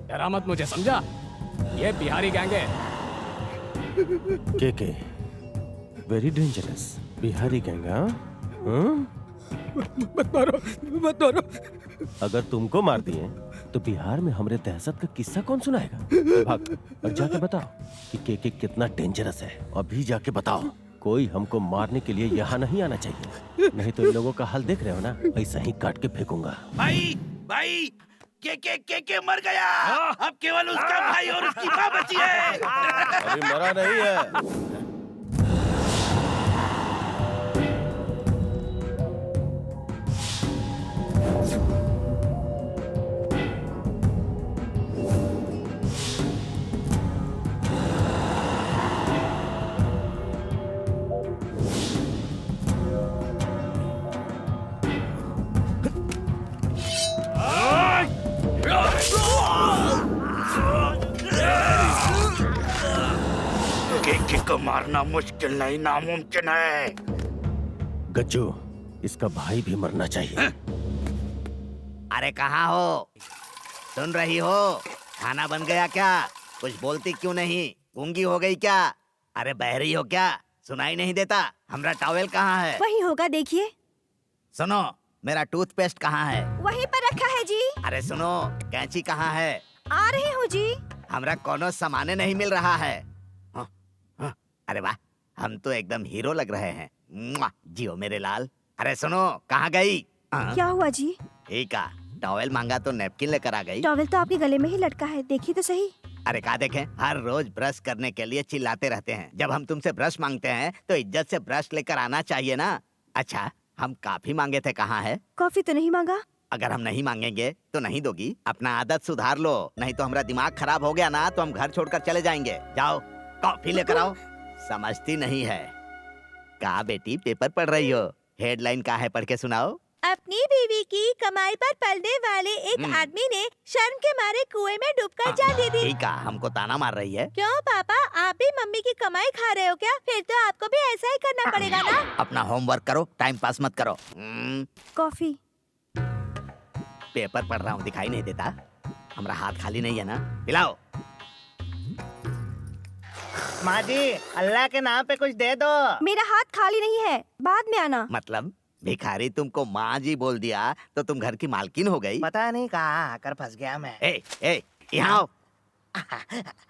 डरा मत मुझे, समझा? ये बिहारी गैंग है। के वेरी डेंजरस बिहारी गैंग। मत मारो, मत मारो। अगर तुमको मार दिए तो बिहार में हमरे दहशत का किस्सा कौन सुनाएगा? भाग और जाके बताओ कि के कितना डेंजरस है। अभी जाके बताओ। कोई हमको मारने के लिए यहाँ नहीं आना चाहिए, नहीं तो इन लोगों का हाल देख रहे हो ना, ऐसा ही काट के फेंकूंगा। भाई भाई, के मर गया। अब केवल उसका भाई और उसकी माँ बची है। अभी मरा नहीं है। के को मारना मुश्किल नहीं, नामुमकिन है। गज्जू, इसका भाई भी मरना चाहिए। अरे कहाँ हो? सुन रही हो? खाना बन गया क्या? कुछ बोलती क्यों नहीं? गूंगी हो गई क्या? अरे बहरी हो क्या? सुनाई नहीं देता? हमारा टॉवेल कहाँ है? वही होगा, देखिए। सुनो, मेरा टूथपेस्ट कहाँ है? वहीं पर रखा है जी। अरे सुनो, कैंची कहाँ है? आ रही हूँ जी। हमरा कोनो सामाने नहीं मिल रहा है। हाँ, हाँ, अरे वाह, हम तो एकदम हीरो लग रहे हैं। मुआ, जियो मेरे लाल। अरे सुनो, कहाँ गई? क्या हुआ जी? ठीक है, टॉवेल मांगा तो नैपकिन लेकर आ गई। टॉवेल तो आपके गले में ही लटका है, देखिए तो सही। अरे क्या देखें, हर रोज ब्रश करने के लिए चिल्लाते रहते हैं। जब हम तुमसे ब्रश मांगते हैं तो इज्जत से ब्रश लेकर आना चाहिए ना। अच्छा, हम कॉफी मांगे थे, कहाँ है? कॉफी तो नहीं मांगा। अगर हम नहीं मांगेंगे तो नहीं दोगी? अपना आदत सुधार लो, नहीं तो हमारा दिमाग खराब हो गया ना तो हम घर छोड़कर चले जाएंगे। जाओ, कॉफी लेकर आओ। समझती नहीं है। कहा बेटी, पेपर पढ़ रही हो? हेडलाइन का है, पढ़ के सुनाओ। अपनी बीवी की कमाई पर पलने वाले एक आदमी ने शर्म के मारे कुएं में डूबकर जान दे दी। ठीक है, हमको ताना मार रही है। क्यों पापा, आप भी मम्मी की कमाई खा रहे हो क्या? फिर तो आपको भी ऐसा ही करना पड़ेगा ना। अपना होमवर्क करो, टाइम पास मत करो। कॉफी। पेपर पढ़ रहा हूँ, दिखाई नहीं देता? हमारा हाथ खाली नहीं है ना? पिलाओ। माँ जी, अल्लाह के नाम पे कुछ दे दो। मेरा हाथ खाली नहीं है, बाद में आना। मतलब भिखारी तुमको माँ जी बोल दिया तो तुम घर की मालकिन हो गई? पता नहीं कहाँ आकर फंस गया मैं। ए, यहाँ आओ।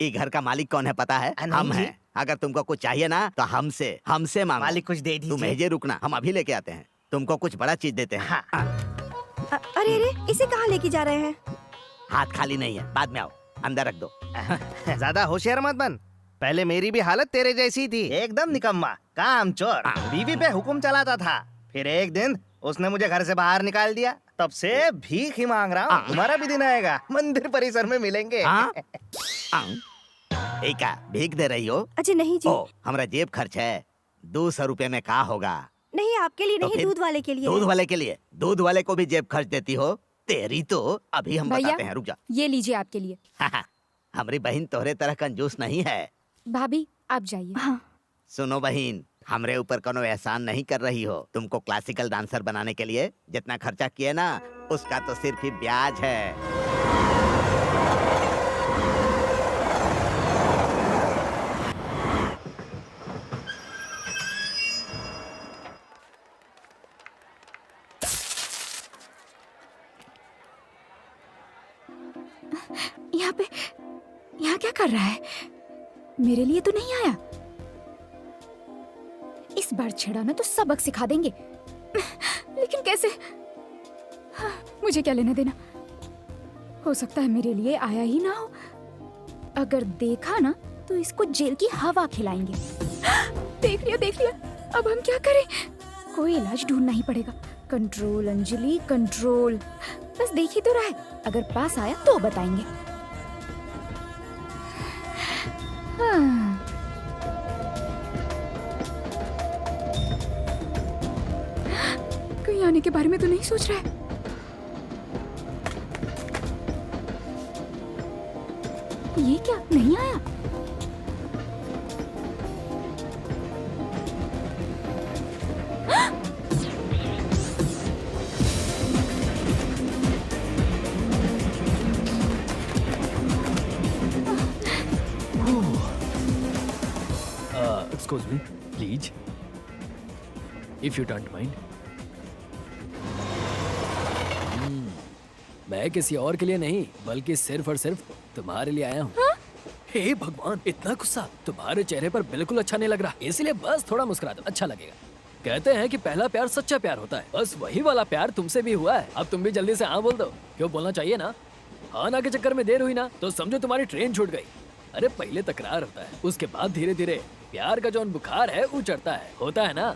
ये घर का मालिक कौन है पता है? हम हैं। अगर तुमको कुछ चाहिए ना तो हमसे मांगो। मालिक कुछ दे दीजिए। तुम भेजे, रुकना, हम अभी लेके आते हैं। तुमको कुछ बड़ा चीज देते हैं। अरे अरे, इसे कहाँ लेके जा रहे हैं? हाथ खाली नहीं है, बाद में आओ, अंदर रख दो। ज्यादा होशियार मत बन। पहले मेरी भी हालत तेरे जैसी थी, एकदम निकम्मा, काम चोर, बीवी पे हुक्म चलाता था। फिर एक दिन उसने मुझे घर से बाहर निकाल दिया, तब से भीख ही मांग रहा हूँ। तुम्हारा भी दिन आएगा, मंदिर परिसर में मिलेंगे। भीख दे रही हो? अच्छा नहीं जी। हमारा जेब खर्च है, 200 रुपए में क्या होगा? नहीं, आपके लिए तो नहीं, दूध वाले के लिए। दूध वाले के लिए? दूध वाले को भी जेब खर्च देती हो? तेरी तो अभी हम बताते हैं, रुक जा। ये लीजिए आपके लिए। हमारी बहन तोहरे तरह कंजूस नहीं है। भाभी आप जाइए। हाँ। सुनो बहन, हमरे ऊपर कोनो एहसान नहीं कर रही हो। तुमको क्लासिकल डांसर बनाने के लिए जितना खर्चा किए ना, उसका तो सिर्फ ही ब्याज है। यहाँ क्या कर रहा है? मेरे लिए तो नहीं आया। इस बार छेड़ा ना तो सबक सिखा देंगे। लेकिन कैसे? मुझे क्या लेना देना? हो सकता है मेरे लिए आया ही ना हो। अगर देखा ना तो इसको जेल की हवा खिलाएंगे। देख लिया। अब हम क्या करें? कोई इलाज ढूंढना ही पड़ेगा। Control Anjali, control. बस देख ही तो रहा है, अगर पास आया तो बताएंगे। कहीं आने के बारे में तो नहीं सोच रहा है? ये क्या, नहीं आया? Excuse me please, if you don't mind. मैं किसी और के लिए नहीं बल्कि सिर्फ और सिर्फ तुम्हारे लिए आया हूँ। हे भगवान, इतना गुस्सा तुम्हारे चेहरे पर बिल्कुल अच्छा नहीं लग रहा, इसलिए बस थोड़ा मुस्कुरा दो, अच्छा लगेगा। कहते हैं कि पहला प्यार सच्चा प्यार होता है, बस वही वाला प्यार तुमसे भी हुआ है। अब तुम भी जल्दी से हाँ बोल दो। क्यों बोलना चाहिए ना? हाँ ना के चक्कर में देर हुई ना तो समझो तुम्हारी ट्रेन छूट गई। अरे पहले तकरार होता है, उसके बाद धीरे धीरे प्यार का जो बुखार है वो चढ़ता है, होता है ना?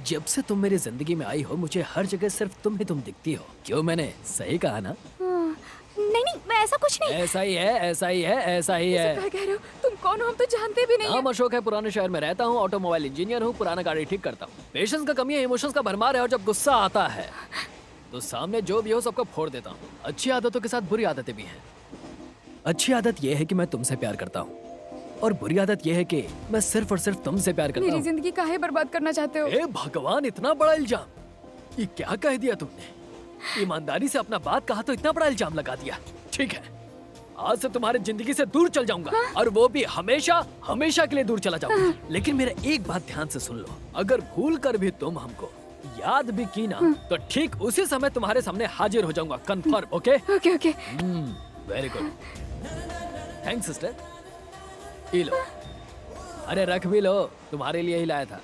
जब से तुम मेरी जिंदगी में आई हो मुझे हर जगह सिर्फ तुम ही तुम दिखती हो। क्यों, मैंने सही कहा ना? नहीं नहीं, मैं ऐसा कुछ नहीं। ऐसा ही है, ऐसा ही है, ऐसा ही है। क्या कह रहे हो? तुम कौन हो? हम तो जानते भी नहीं नाम अशोक है, पुराने शहर में रहता हूँ, ऑटोमोबाइल इंजीनियर हूँ, पुराना गाड़ी ठीक करता हूँ। पेशेंस का कमी है, इमोशंस का भरमार है, और जब गुस्सा आता है तो सामने जो भी हो सबको फोड़ देता हूँ। अच्छी आदतों के साथ बुरी आदतें भी हैं। अच्छी आदत यह है कि मैं तुमसे प्यार करता हूँ, और बुरी आदत यह है कि मैं सिर्फ और सिर्फ तुमसे प्यार करता मेरी हूँ। जिंदगी काहे बर्बाद करना चाहते हो? हे भगवान, इतना बड़ा इल्जाम! ये क्या कह दिया तुमने? ईमानदारी से अपना बात कहा तो इतना बड़ा इल्जाम लगा दिया। ठीक है, आज से तुम्हारी जिंदगी से दूर चल जाऊंगा, और वो भी हमेशा हमेशा के लिए दूर चला जाऊंगा। लेकिन मेरा एक बात ध्यान से सुन लो, अगर भूल कर भी तुम हमको याद भी की ना तो ठीक उसी समय तुम्हारे सामने हाजिर हो जाऊंगा, confirm? Okay okay okay. Very good, thanks sister. ये लो। अरे रख भी लो, तुम्हारे लिए ही लाया था।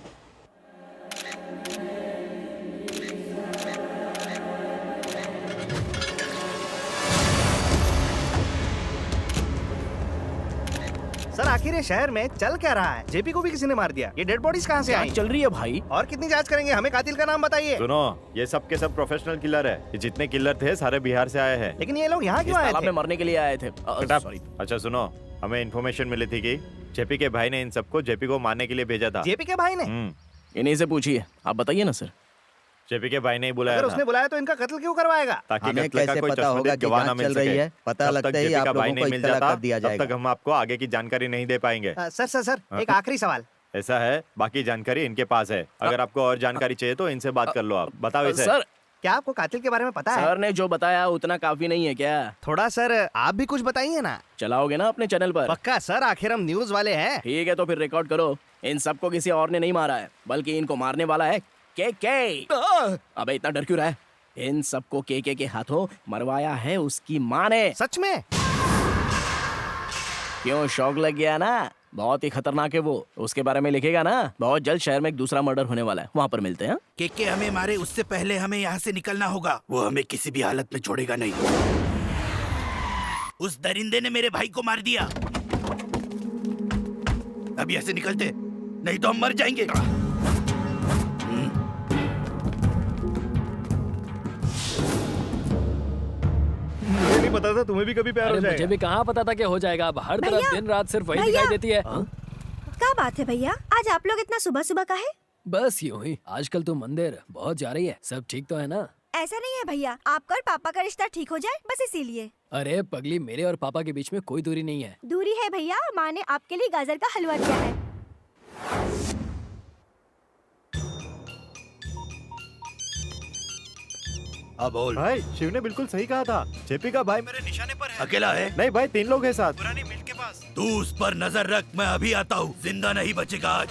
सर आखिर ये शहर में चल क्या रहा है? जेपी को भी किसी ने मार दिया। ये डेड बॉडीज कहाँ से आई? चल रही है भाई। और कितनी जांच करेंगे? हमें कातिल का नाम बताइए। सुनो, ये सब के सब प्रोफेशनल किलर है। ये जितने किलर थे सारे बिहार से आए हैं। लेकिन ये लोग यहाँ क्यों आए थे? मरने के लिए आए थे। सॉरी। अच्छा सुनो, हमें इन्फॉर्मेशन मिली थी कि जेपी के भाई ने इन सबको जेपी को मारने के लिए भेजा था। जेपी के भाई ने? इन्हीं से पूछिए, आप बताइए ना सर। जेपी के भाई ने ही बुलाया अगर था, उसने बुलाया तो इनका कत्ल क्यों करवाएगा? ताकि हमें कत्ल का कैसे कोई पता होगा चश्मदीद कि गवाह ना जांच मिल चल रही सके। है? पता जब लगता तक ही जेपी आप का भाई लोगों नहीं को मिल इत्तला जाता कर दिया तब तक जाएगा। हम आपको आगे की जानकारी नहीं दे पाएंगे। सर एक आखिरी सवाल। ऐसा है, बाकी जानकारी इनके पास है। अगर आपको और जानकारी चाहिए तो इनसे बात कर लो। आप बताओ इसे। सर, क्या आपको कातिल के बारे में पता है? सर ने जो बताया उतना काफी नहीं है क्या? थोड़ा सर आप भी कुछ बताइए ना। चलाओगे ना अपने चैनल पर? पक्का सर, आखिर हम न्यूज वाले हैं। ठीक है, तो फिर रिकॉर्ड करो। इन सबको किसी और ने नहीं मारा है, बल्कि इनको मारने वाला है के। अबे इतना डर क्यों रहा है? इन सबको के हाथों मरवाया है उसकी माँ ने। सच में? क्यों, शौक लग गया ना? बहुत ही खतरनाक है वो, उसके बारे में लिखेगा ना। बहुत जल्द शहर में एक दूसरा मर्डर होने वाला है, वहाँ पर मिलते हैं। के हमें मारे उससे पहले हमें यहाँ से निकलना होगा। वो हमें किसी भी हालत में छोड़ेगा नहीं। उस दरिंदे ने मेरे भाई को मार दिया। अब यहाँ से निकलते, नहीं तो हम मर जाएंगे। मुझे नहीं पता था तुम्हें भी कभी प्यार हो अरे जाएगा। मुझे भी कहाँ पता था क्या हो जाएगा। अब हर तरफ भैया, दिन रात सिर्फ वही भैया। दिखाई देती है। क्या बात है भैया, आज आप लोग इतना सुबह सुबह का है? बस यूं ही। आजकल तो मंदिर बहुत जा रही है। सब ठीक तो है ना? ऐसा नहीं है भैया, आपका और पापा का रिश्ता ठीक हो जाए बस इसीलिए। अरे पगली, मेरे और पापा के बीच में कोई दूरी नहीं है। दूरी है भैया, माँ ने आपके लिए गाजर का हलवा दिया है। अब बोल। भाई शिव ने बिल्कुल सही कहा था। जेपी का भाई मेरे निशाने पर है। अकेला है? नहीं भाई, 3 लोग हैं साथ। पुरानी मिल के पास। तू उस पर नजर रख, मैं अभी आता हूँ। जिंदा नहीं बचेगा आज।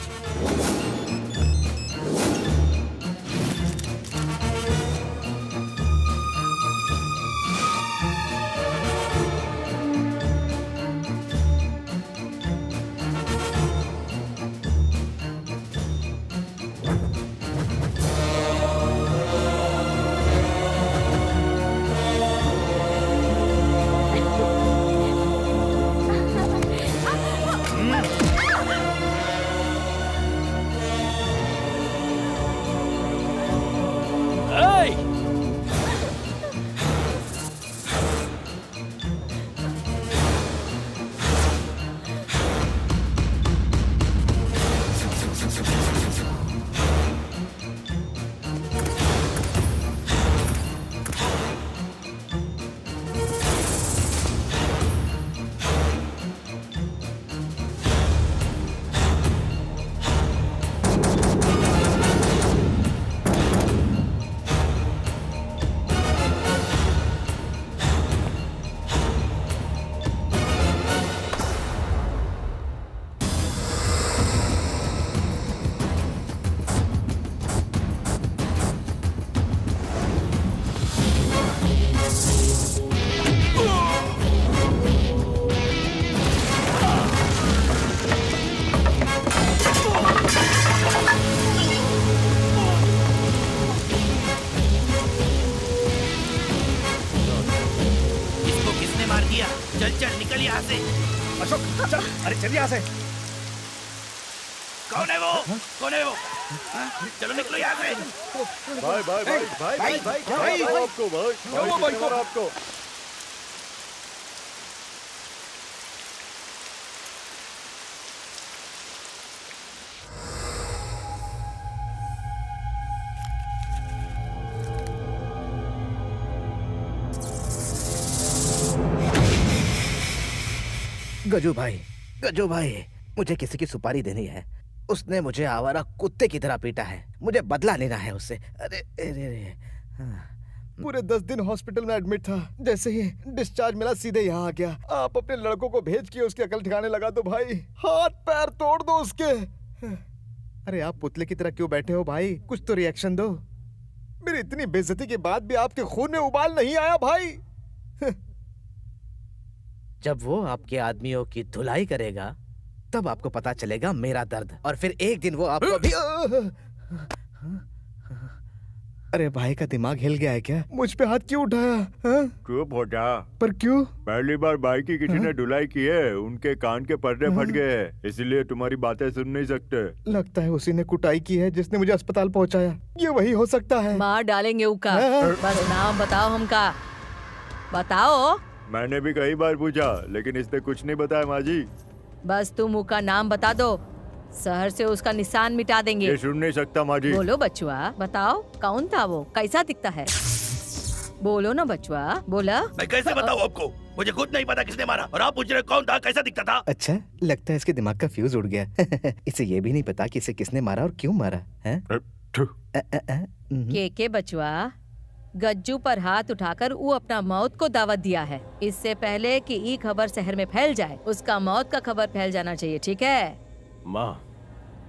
अशोक चल, अरे चल यहाँ से। कौन है वो? कौन है वो? हाँ? चलो निकलो यहाँ से। भाई भाई भाई भाई भाई भाई क्या हुआ आपको भाई? भाई किसने मारा आपको? गजू भाई, मुझे किसी की सुपारी देनी है। उसने मुझे आवारा कुत्ते की तरह पीटा है, मुझे बदला लेना है उससे। अरे अरे अरे हाँ। पूरे 10 दिन हॉस्पिटल में एडमिट था। जैसे ही डिस्चार्ज मिला सीधे यहाँ आ गया। आप अपने लड़कों को भेज के उसकी अकल ठिकाने लगा दो भाई। हाथ पैर तोड़ दो उसके। अरे आप पुतले की तरह क्यों बैठे हो भाई? कुछ तो रिएक्शन दो। मेरी इतनी बेइज्जती के बाद भी आपके खून में उबाल नहीं आया भाई। जब वो आपके आदमियों की धुलाई करेगा तब आपको पता चलेगा मेरा दर्द, और फिर एक दिन वो आपको भी। अरे भाई का दिमाग हिल गया है क्या? मुझ पे हाथ क्यों उठाया? चुप हो जा। पर क्यों? पहली बार भाई की किसी ने धुलाई की है, उनके कान के पर्दे फट गए हैं, इसलिए तुम्हारी बातें सुन नहीं सकते। लगता है उसी ने कुटाई की है जिसने मुझे अस्पताल पहुंचाया। ये वही हो सकता है। मार डालेंगे उका। बस नाम बताओ हमका, बताओ। मैंने भी कई बार पूछा लेकिन इसने कुछ नहीं बताया माँ जी। बस तुम उसका नाम बता दो, शहर से उसका निशान मिटा देंगे। ये सुन नहीं सकता माँ जी। बोलो बचुआ, बताओ कौन था वो, कैसा दिखता है? बोलो ना बचुआ, बोला। मैं कैसे बताऊँ आपको? मुझे खुद नहीं पता किसने मारा, और आप पूछ रहे कौन था, कैसा दिखता था? अच्छा, लगता है इसके दिमाग का फ्यूज उड़ गया। इसे ये भी नहीं पता कि इसे किसने मारा और क्यों मारा है? के बचुआ, गज्जू पर हाथ उठाकर वो अपना मौत को दावत दिया है। इससे पहले कि ये खबर शहर में फैल जाए, उसका मौत का खबर फैल जाना चाहिए, ठीक है? माँ,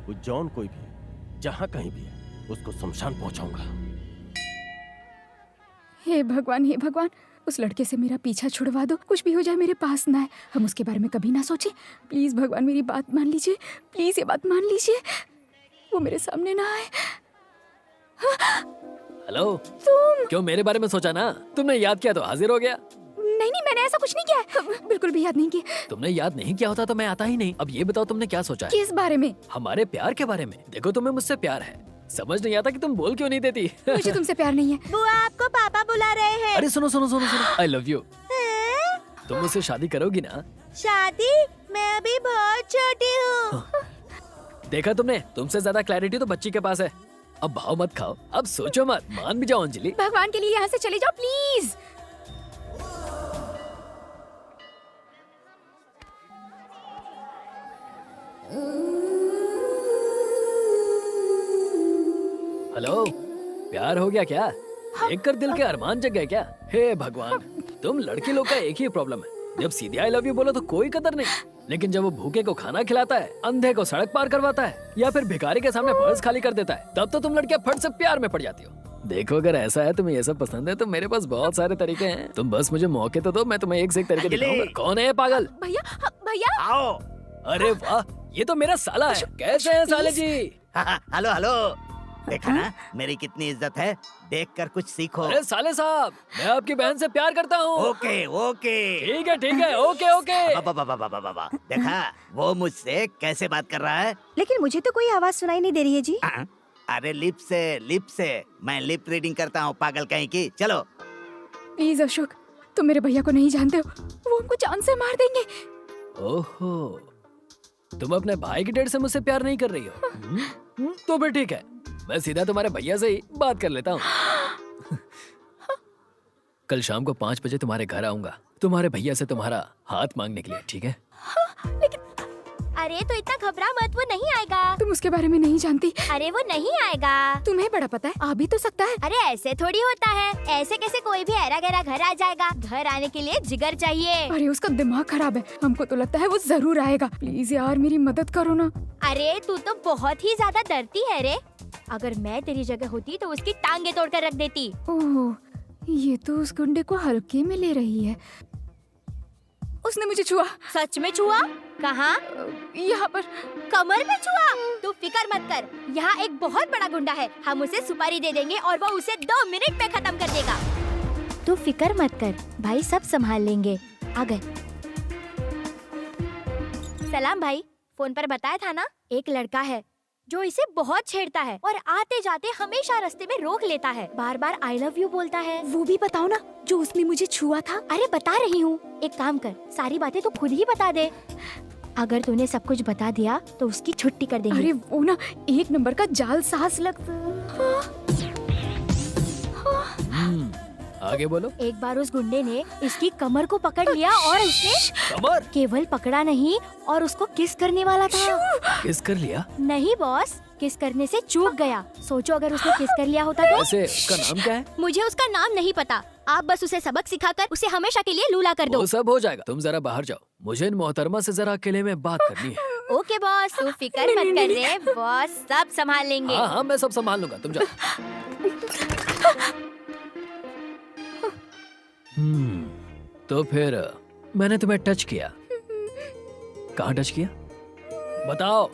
वो जॉन कोई भी है, जहाँ कहीं भी है, उसको शमशान पहुँचाऊंगा। हे भगवान, हे भगवान, उस लड़के से मेरा पीछा छुड़वा दो। कुछ भी हो जाए मेरे पास ना आए, हम उसके बारे में कभी ना सोचे। प्लीज भगवान मेरी बात मान लीजिए, प्लीज ये बात मान लीजिए, वो मेरे सामने ना आए। हेलो, तुम क्यों मेरे बारे में सोचा ना? तुमने याद किया तो हाजिर हो गया। नहीं नहीं, मैंने ऐसा कुछ नहीं किया, बिल्कुल भी याद नहीं किया। तुमने याद नहीं किया होता तो मैं आता ही नहीं। अब ये बताओ तुमने क्या सोचा है? किस बारे में? हमारे प्यार के बारे में। देखो तुम्हें मुझसे प्यार है, समझ नहीं आता कि तुम बोल क्यों नहीं देती। मुझे तुमसे प्यार नहीं है। बुआ आपको पापा बुला रहे हैं। अरे सुनो सुनो सुनो सुनो, आई लव यू। तुम मुझसे शादी करोगी ना? शादी? मैं अभी बहुत छोटी हूँ। देखा तुमने, तुमसे ज्यादा क्लैरिटी तो बच्ची के पास है। अब भाव मत खाओ, अब सोचो मत, मान भी जाओ अंजलि। भगवान के लिए यहाँ से चले जाओ प्लीज। हेलो, प्यार हो गया क्या? देख कर दिल के अरमान जग गए क्या? हे भगवान, तुम लड़के लोग का एक ही प्रॉब्लम है, जब सीधे आई लव यू बोलो तो कोई कदर नहीं, लेकिन जब वो भूखे को खाना खिलाता है, अंधे को सड़क पार करवाता है, या फिर भिखारी के सामने पर्स खाली कर देता है, तब तो तुम लड़कियां फट से प्यार में पड़ जाती हो। देखो अगर ऐसा है, तुम्हें ये सब पसंद है, तो मेरे पास बहुत सारे तरीके हैं। तुम बस मुझे मौके तो दो, मैं तुम्हें एक से एक तरीके दिखाऊंगा। कौन है ये पागल? भैया, भैया आओ। अरे वाह, ये तो मेरा साला है। कैसे हैं साले जी? हेलो हेलो, देखा ना मेरी कितनी इज्जत है, देखकर कुछ सीखो। अरे साले साहब, मैं आपकी बहन से प्यार करता हूँ। ओके ओके, ठीक है, ओके ओके। बाबा देखा वो मुझसे कैसे बात कर रहा है? लेकिन मुझे तो कोई आवाज सुनाई नहीं दे रही है जी। अरे लिप से मैं लिप रीडिंग करता हूँ, पागल कहीं की। चलो प्लीज अशोक, तुम मेरे भैया को नहीं जानते हो, वो हमको जान से मार देंगे। ओहो, तुम अपने भाई की डेट से मुझसे प्यार नहीं कर रही हो? तो फिर ठीक है, मैं सीधा तुम्हारे भैया से ही बात कर लेता हूँ। कल शाम को 5 बजे तुम्हारे घर आऊंगा, तुम्हारे भैया से तुम्हारा हाथ मांगने के लिए, ठीक है? लेकिन अरे तो इतना घबरा मत, वो नहीं आएगा। तुम उसके बारे में नहीं जानती। अरे वो नहीं आएगा। तुम्हें बड़ा पता है, आ भी तो सकता है। अरे ऐसे थोड़ी होता है, ऐसे कैसे कोई भी ऐरा गैरा घर आ जाएगा? घर आने के लिए जिगर चाहिए। अरे उसका दिमाग खराब है, हमको तो लगता है वो जरूर आएगा। प्लीज यार मेरी मदद करो ना। अरे तू तो बहुत ही ज्यादा डरती है रे। अगर मैं तेरी जगह होती तो उसकी टांगे तोड़कर रख देती। ओह, ये तो उस गुंडे को हल्के में ले रही है। उसने मुझे छुआ। सच में छुआ? कहाँ? यहाँ पर कमर में छुआ? तू फिकर मत कर, यहाँ एक बहुत बड़ा गुंडा है, हम उसे सुपारी दे देंगे और वो उसे 2 मिनट में खत्म कर देगा। तू फिकर मत कर भाई, सब संभाल लेंगे। आ गए। सलाम भाई। फोन पर बताया था ना, एक लड़का है जो इसे बहुत छेड़ता है और आते जाते हमेशा रास्ते में रोक लेता है, बार बार आई लव यू बोलता है। वो भी बताओ ना, जो उसने मुझे छुआ था। अरे बता रही हूँ, एक काम कर, सारी बातें तो खुद ही बता दे। अगर तूने सब कुछ बता दिया तो उसकी छुट्टी कर देंगे। अरे वो ना एक नंबर का जाल सास लगता। आगे बोलो। एक बार उस गुंडे ने इसकी कमर को पकड़ लिया और उसने कमर केवल पकड़ा नहीं और उसको किस करने वाला था। किस कर लिया? नहीं बॉस, किस करने से चूक गया। सोचो अगर उसने किस कर लिया होता तो। वैसे उसका नाम क्या है? मुझे उसका नाम नहीं पता, आप बस उसे सबक सिखाकर उसे हमेशा के लिए लूला कर दो। वो सब हो जाएगा, तुम जरा बाहर जाओ, मुझे इन मोहतरमा से जरा अकेले में बात करनी है। ओके बॉस, तू फिक्र मत कर रे, बॉस सब संभाल लेंगे। हाँ हाँ मैं सब संभाल लूंगा, तुम जाओ। तो फिर मैंने तुम्हें टच किया, कहाँ टच किया बताओ?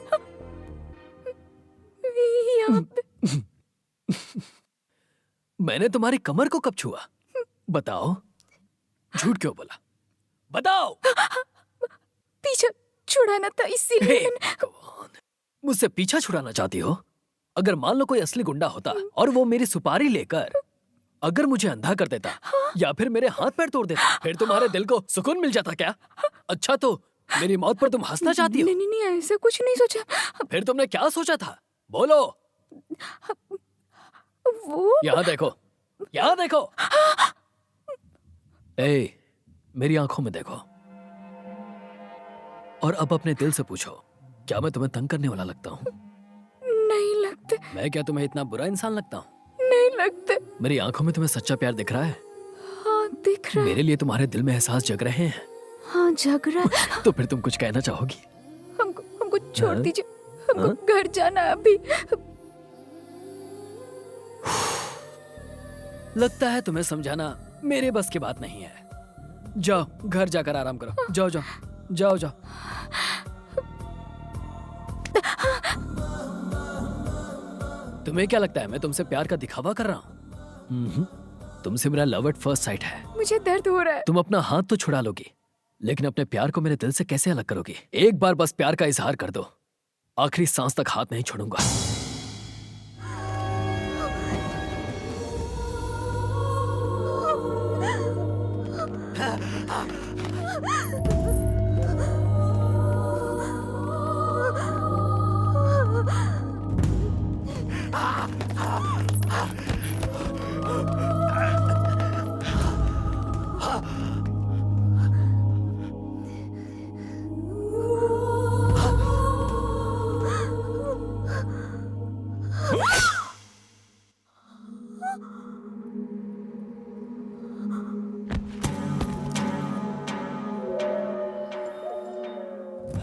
मैंने तुम्हारी कमर को कब छुआ बताओ? झूठ क्यों बोला बताओ? पीछा छुड़ाना था इसीलिए। मुझसे पीछा छुड़ाना चाहती हो? अगर मान लो कोई असली गुंडा होता और वो मेरी सुपारी लेकर अगर मुझे अंधा कर देता या फिर मेरे हाथ पैर तोड़ देता, फिर तुम्हारे दिल को सुकून मिल जाता क्या? अच्छा तो मेरी मौत पर तुम हंसना चाहती हो? नहीं नहीं ऐसा कुछ नहीं सोचा। फिर तुमने क्या सोचा था बोलो? वो यहाँ देखो, यहाँ देखो। ए, मेरी आंखों में देखो और अब अपने दिल से पूछो, क्या मैं तुम्हें तंग करने वाला लगता हूँ? नहीं लगते। मैं क्या तुम्हें इतना बुरा इंसान लगता हूँ? नहीं लगते। मेरी आंखों में तुम्हें सच्चा प्यार दिख रहा है? हाँ दिख रहा है। मेरे लिए तुम्हारे दिल में एहसास जग रहे हैं? हाँ जग रहा है। तो फिर तुम कुछ कहना चाहोगी? हमको छोड़ दीजिए, हमको घर जाना है अभी। लगता है तुम्हें समझाना मेरे बस की बात नहीं है। जाओ घर जाकर आराम करो, जाओ जाओ जाओ जाओ। तुम्हें क्या लगता है मैं तुमसे प्यार का दिखावा कर रहा हूँ? तुमसे मेरा लव एट फर्स्ट साइट है। मुझे दर्द हो रहा है। तुम अपना हाथ तो छुड़ा लोगी, लेकिन अपने प्यार को मेरे दिल से कैसे अलग करोगी? एक बार बस प्यार का इजहार कर दो, आखिरी सांस तक हाथ नहीं छोड़ूंगा।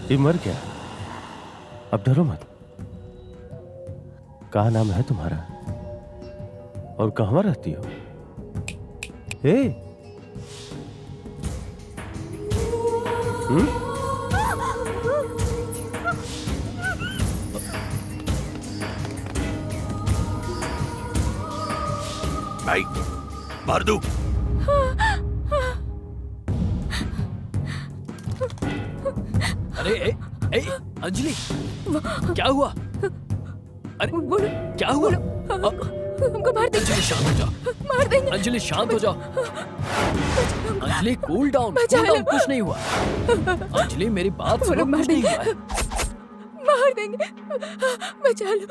ये मर गया, अब डरो मत। क्या नाम है तुम्हारा और कहाँ रहती हो? भाई मार दूं? अरे ए, अंजलि क्या हुआ? अरे क्या हुआ? हमको मार देंगे। अंजलि शांत हो जाओ। मार देंगे। अंजलि शांत हो जाओ। अंजलि कूल डाउन, कुछ नहीं हुआ। अंजलि मेरी बात सुनो, कुछ नहीं हुआ है। मार देंगे, बचा लो।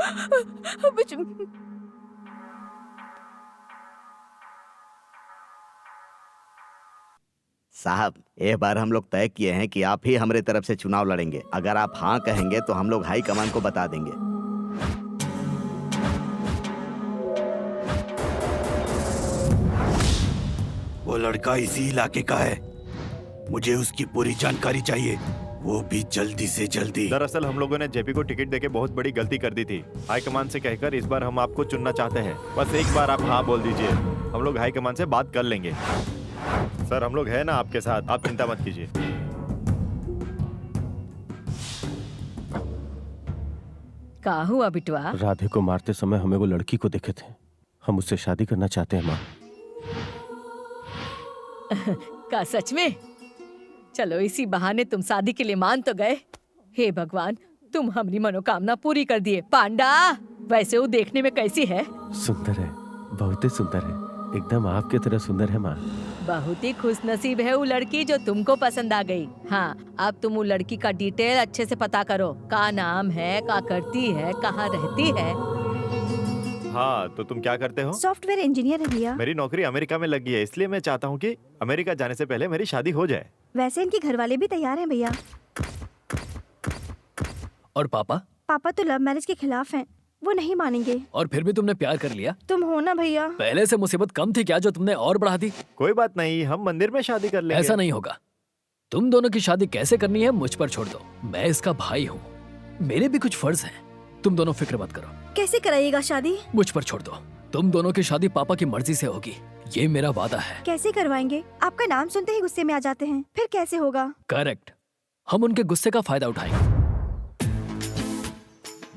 साहब एक बार हम लोग तय किए हैं कि आप ही हमारे तरफ से चुनाव लड़ेंगे। अगर आप हाँ कहेंगे तो हम लोग हाई कमान को बता देंगे। वो लड़का इसी इलाके का है, मुझे उसकी पूरी जानकारी चाहिए, वो भी जल्दी से जल्दी। दरअसल हम लोगों ने जेपी को टिकट देके बहुत बड़ी गलती कर दी थी। हाई कमान से कहकर इस बार हम आपको चुनना चाहते हैं। बस एक बार आप हाँ बोल दीजिए, हम लोग हाई कमान से बात कर लेंगे। सर हम लोग है ना आपके साथ, आप चिंता मत कीजिए। कहाँ हुआ बिटवा? राधे को मारते समय हमें वो लड़की को देखे थे, हम उससे शादी करना चाहते हैं माँ। का सच में? चलो इसी बहाने तुम शादी के लिए मान तो गए। हे भगवान, तुम हमारी मनोकामना पूरी कर दिए। पांडा, वैसे वो देखने में कैसी है? सुंदर है, बहुत ही सुंदर है, एकदम आपके तरह सुंदर है माँ। बहुत ही खुश नसीब है वो लड़की जो तुमको पसंद आ गई। हाँ, अब तुम वो लड़की का डिटेल अच्छे से पता करो। का नाम है, का करती है, कहाँ रहती है। हाँ, तो तुम क्या करते हो? सॉफ्टवेयर इंजीनियर है भैया। मेरी नौकरी अमेरिका में लगी है, इसलिए मैं चाहता हूँ कि अमेरिका जाने से पहले मेरी शादी हो जाए। वैसे इनके घर वाले भी तैयार हैं भैया। और पापा? पापा तो लव मैरिज के खिलाफ हैं, वो नहीं मानेंगे। और फिर भी तुमने प्यार कर लिया? तुम हो ना भैया। पहले से मुसीबत कम थी क्या जो तुमने और बढ़ा दी? कोई बात नहीं, हम मंदिर में शादी कर लेंगे। ऐसा नहीं होगा। तुम दोनों की शादी कैसे करनी है मुझ पर छोड़ दो। मैं इसका भाई हूँ, मेरे भी कुछ फर्ज हैं। तुम दोनों फिक्र मत करो। कैसे कराइएगा शादी? मुझ पर छोड़ दो। तुम दोनों की शादी पापा की मर्जी से होगी, ये मेरा वादा है। कैसे करवाएंगे? आपका नाम सुनते ही गुस्से में आ जाते हैं, फिर कैसे होगा? करेक्ट, हम उनके गुस्से का फायदा उठाएंगे।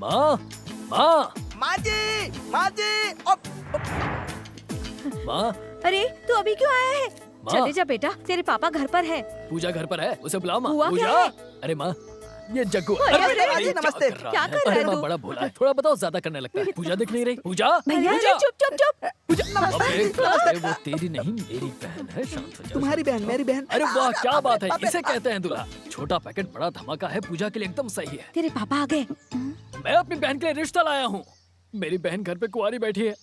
माँ, माँ, माँ जी, माँ, अरे तू अभी क्यों आया है? माँ। चले जा बेटा, तेरे पापा घर पर है। पूजा घर पर है, उसे बुलाओ माँ। हुआ क्या पूजा। है? अरे माँ, ये जग्गू। अरे, अरे, माँ जी, नमस्ते। क्या कर रहा अरे है माँ, तू? बड़ा भोला है। थोड़ा बताओ, ज्यादा करने लगता है। पूजा दिख नहीं रही। पूजा, भैया पूजा। चुप चुप चुप। अबे, अरे वो तेरी नहीं, मेरी बहन है। शांत हो जा। तुम्हारी बहन, मेरी बहन। अरे वाह, क्या बात है, इसे कहते हैं दूल्हा। छोटा पैकेट बड़ा धमाका है, पूजा के लिए एकदम सही है। तेरे पापा आ गए। मैं अपनी बहन के लिए रिश्ता लाया हूँ। मेरी बहन घर पे कुंवारी बैठी है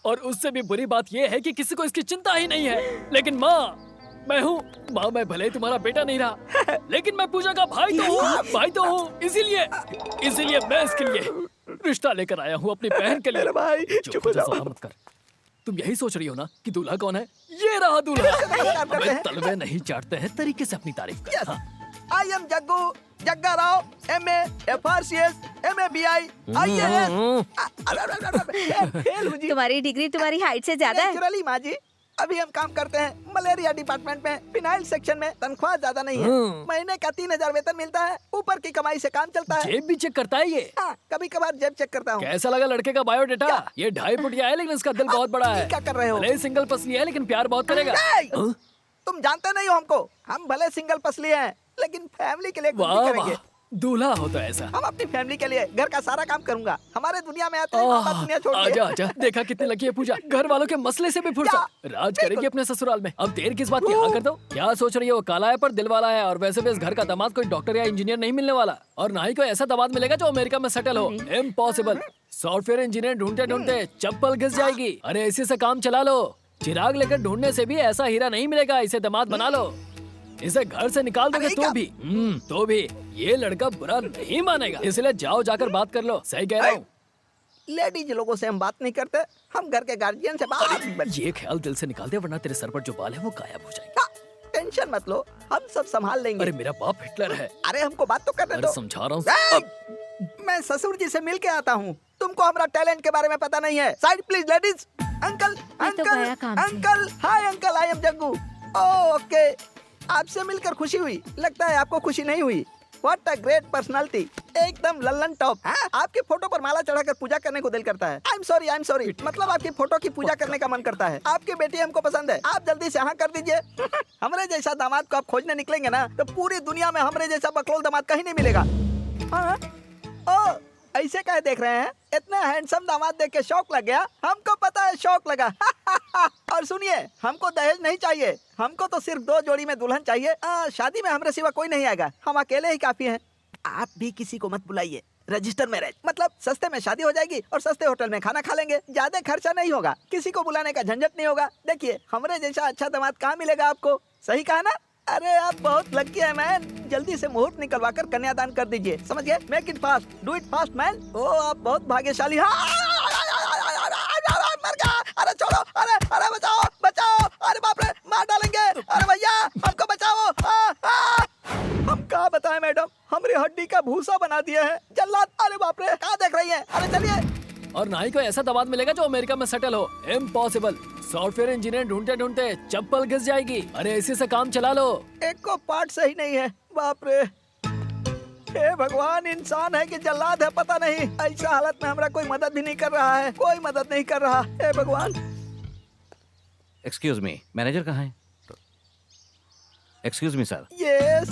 और उससे भी बुरी बात यह है कि किसी को इसकी चिंता ही नहीं है। लेकिन माँ, मैं हूँ माँ, मैं भले ही तुम्हारा बेटा नहीं रहा, लेकिन मैं पूजा का भाई तो हूँ, भाई तो हूँ। इसीलिए मैं इसके लिए रिश्ता लेकर आया हूँ अपनी बहन के लिए। भाई, चुप हो जा, सलाह मत कर। तुम यही सोच रही हो ना कि दूल्हा कौन है? ये रहा दूल्हा। अबे तलवे नहीं चाटते हैं, तरीके से अपनी तारीफ कर। हाँ। I am Jaggu, Jagga Rao, MA, FRCS, MABI, IAS। Fail हूँ जी। तुम्हारी डिग्री तुम्हारी हाइट से ज्यादा है। नेचुरली माँ जी, अभी हम काम करते हैं मलेरिया डिपार्टमेंट में, फिनाइल सेक्शन में। तनख्वाह ज्यादा नहीं है, महीने का 3000 वेतन मिलता है। ऊपर की कमाई से काम चलता है। जेब भी चेक करता है ये? हाँ, कभी कभार जेब चेक करता हूँ। कैसा लगा लड़के का बायोडेटा? ये 2.5 फुटिया है, लेकिन इसका दिल बहुत बड़ा है। क्या कर रहे हो? भले ही सिंगल पसली है, लेकिन प्यार बहुत करेगा। हाँ? तुम जानते नहीं हो हमको, हम भले सिंगल पसली हैं, लेकिन फैमिली के लिए कुछ वाह भी करेंगे। वाह, दूल्हा हो तो ऐसा। हम अपनी फैमिली के लिए घर का सारा काम करूंगा। हमारे दुनिया में आते हैं, बाबा दुनिया छोड़ के। आजा आजा, देखा कितनी लकी है पूजा, घर वालों के मसले से भी फुर्सत। राज करेगी अपने ससुराल में। अब देर किस बात की, हाँ कर दो। क्या सोच रही है? वो काला है पर दिल वाला है, और वैसे भी इस घर का दामाद कोई डॉक्टर या इंजीनियर नहीं मिलने वाला, और ना ही कोई ऐसा दामाद मिलेगा जो अमेरिका में सेटल हो। इम्पॉसिबल। सॉफ्टवेयर इंजीनियर ढूंढते ढूंढते चप्पल घिस जाएगी। अरे इसी से काम चला लो। चिराग लेकर ढूंढने से भी ऐसा हीरा नहीं मिलेगा। इसे दामाद बना लो। इसे घर से निकाल दोगे तो भी ये लड़का बुरा नहीं मानेगा। इसलिए जाओ, जाकर बात कर लो। सही कह रहा हूँ। लेडीज लोगों से हम बात नहीं करते, हम घर के गार्जियन से बात। ये ख्याल दिल से निकाल दे, वरना तेरे सर पर जो बाल है वो गायब हो जाएंगे। टेंशन मत लो, हम सब संभाल लेंगे। अरे मेरा बाप हिटलर है। अरे हमको बात तो करने अरे दो। समझा रहा हूँ। मैं ससुर जी से मिल के आता हूँ। तुमको हमारा टैलेंट के बारे में पता नहीं है। Side please ladies. अंकल, गया काम से। Uncle, hi uncle, I am Jaggu. Okay, आपसे मिलकर खुशी हुई। लगता है आपको खुशी नहीं हुई। What a great personality, एकदम लल्लन टॉप। हाँ? आपकी फोटो पर माला चढ़ाकर पूजा करने को दिल करता है। I'm sorry, मतलब आपकी फोटो की पूजा करने का मन करता है। आपकी बेटी हमको पसंद है, आप जल्दी से हाँ कर दीजिए। हमरे जैसा दामाद को आप खोजने निकलेंगे ना, तो पूरी दुनिया में हमरे जैसा बकलोल दामाद कहीं नहीं मिलेगा। हाँ? ओ, ऐसे क्या देख रहे हैं? इतना हैंडसम दामाद देख के शौक लग गया? हमको पता है शौक लगा। और सुनिए, हमको दहेज नहीं चाहिए, हमको तो सिर्फ 2 जोड़ी में दुल्हन चाहिए। शादी में हमरे सिवा कोई नहीं आएगा, हम अकेले ही काफी हैं। आप भी किसी को मत बुलाइए। रजिस्टर मैरिज मतलब सस्ते में शादी हो जाएगी और सस्ते होटल में खाना खा लेंगे। ज्यादा खर्चा नहीं होगा, किसी को बुलाने का झंझट नहीं होगा। देखिए, हमरे जैसा अच्छा दामाद कहाँ मिलेगा आपको? सही कहा ना? अरे आप बहुत लकी है मैन। जल्दी से मुहूर्त निकलवा कर कन्यादान कर दीजिए। समझ गए? Make it fast, do it fast man. ओ, आप बहुत भाग्यशाली। मर गया। अरे छोड़ो, अरे बचाओ बचाओ। अरे बाप रे, मार डालेंगे। अरे भैया हमको बचाओ। हम क्या बताएं मैडम, हमारी हड्डी का भूसा बना दिया है जल्लाद। अरे बाप रे, कहाँ देख रही है? अरे चलिए। और ना ही कोई ऐसा दामाद मिलेगा जो अमेरिका में सेटल हो। इम्पॉसिबल। सॉफ्टवेयर इंजीनियर ढूंढते ढूंढते चप्पल घिस जाएगी। अरे इसी से काम चला लो। एक को पार्ट सही नहीं है। बाप रे, हे भगवान, इंसान है कि जल्लाद है पता नहीं। ऐसा हालत में हमारा कोई मदद भी नहीं कर रहा है, कोई मदद नहीं कर रहा। हे भगवान। एक्सक्यूज मी, मैनेजर कहाँ है? Excuse me sir, yes.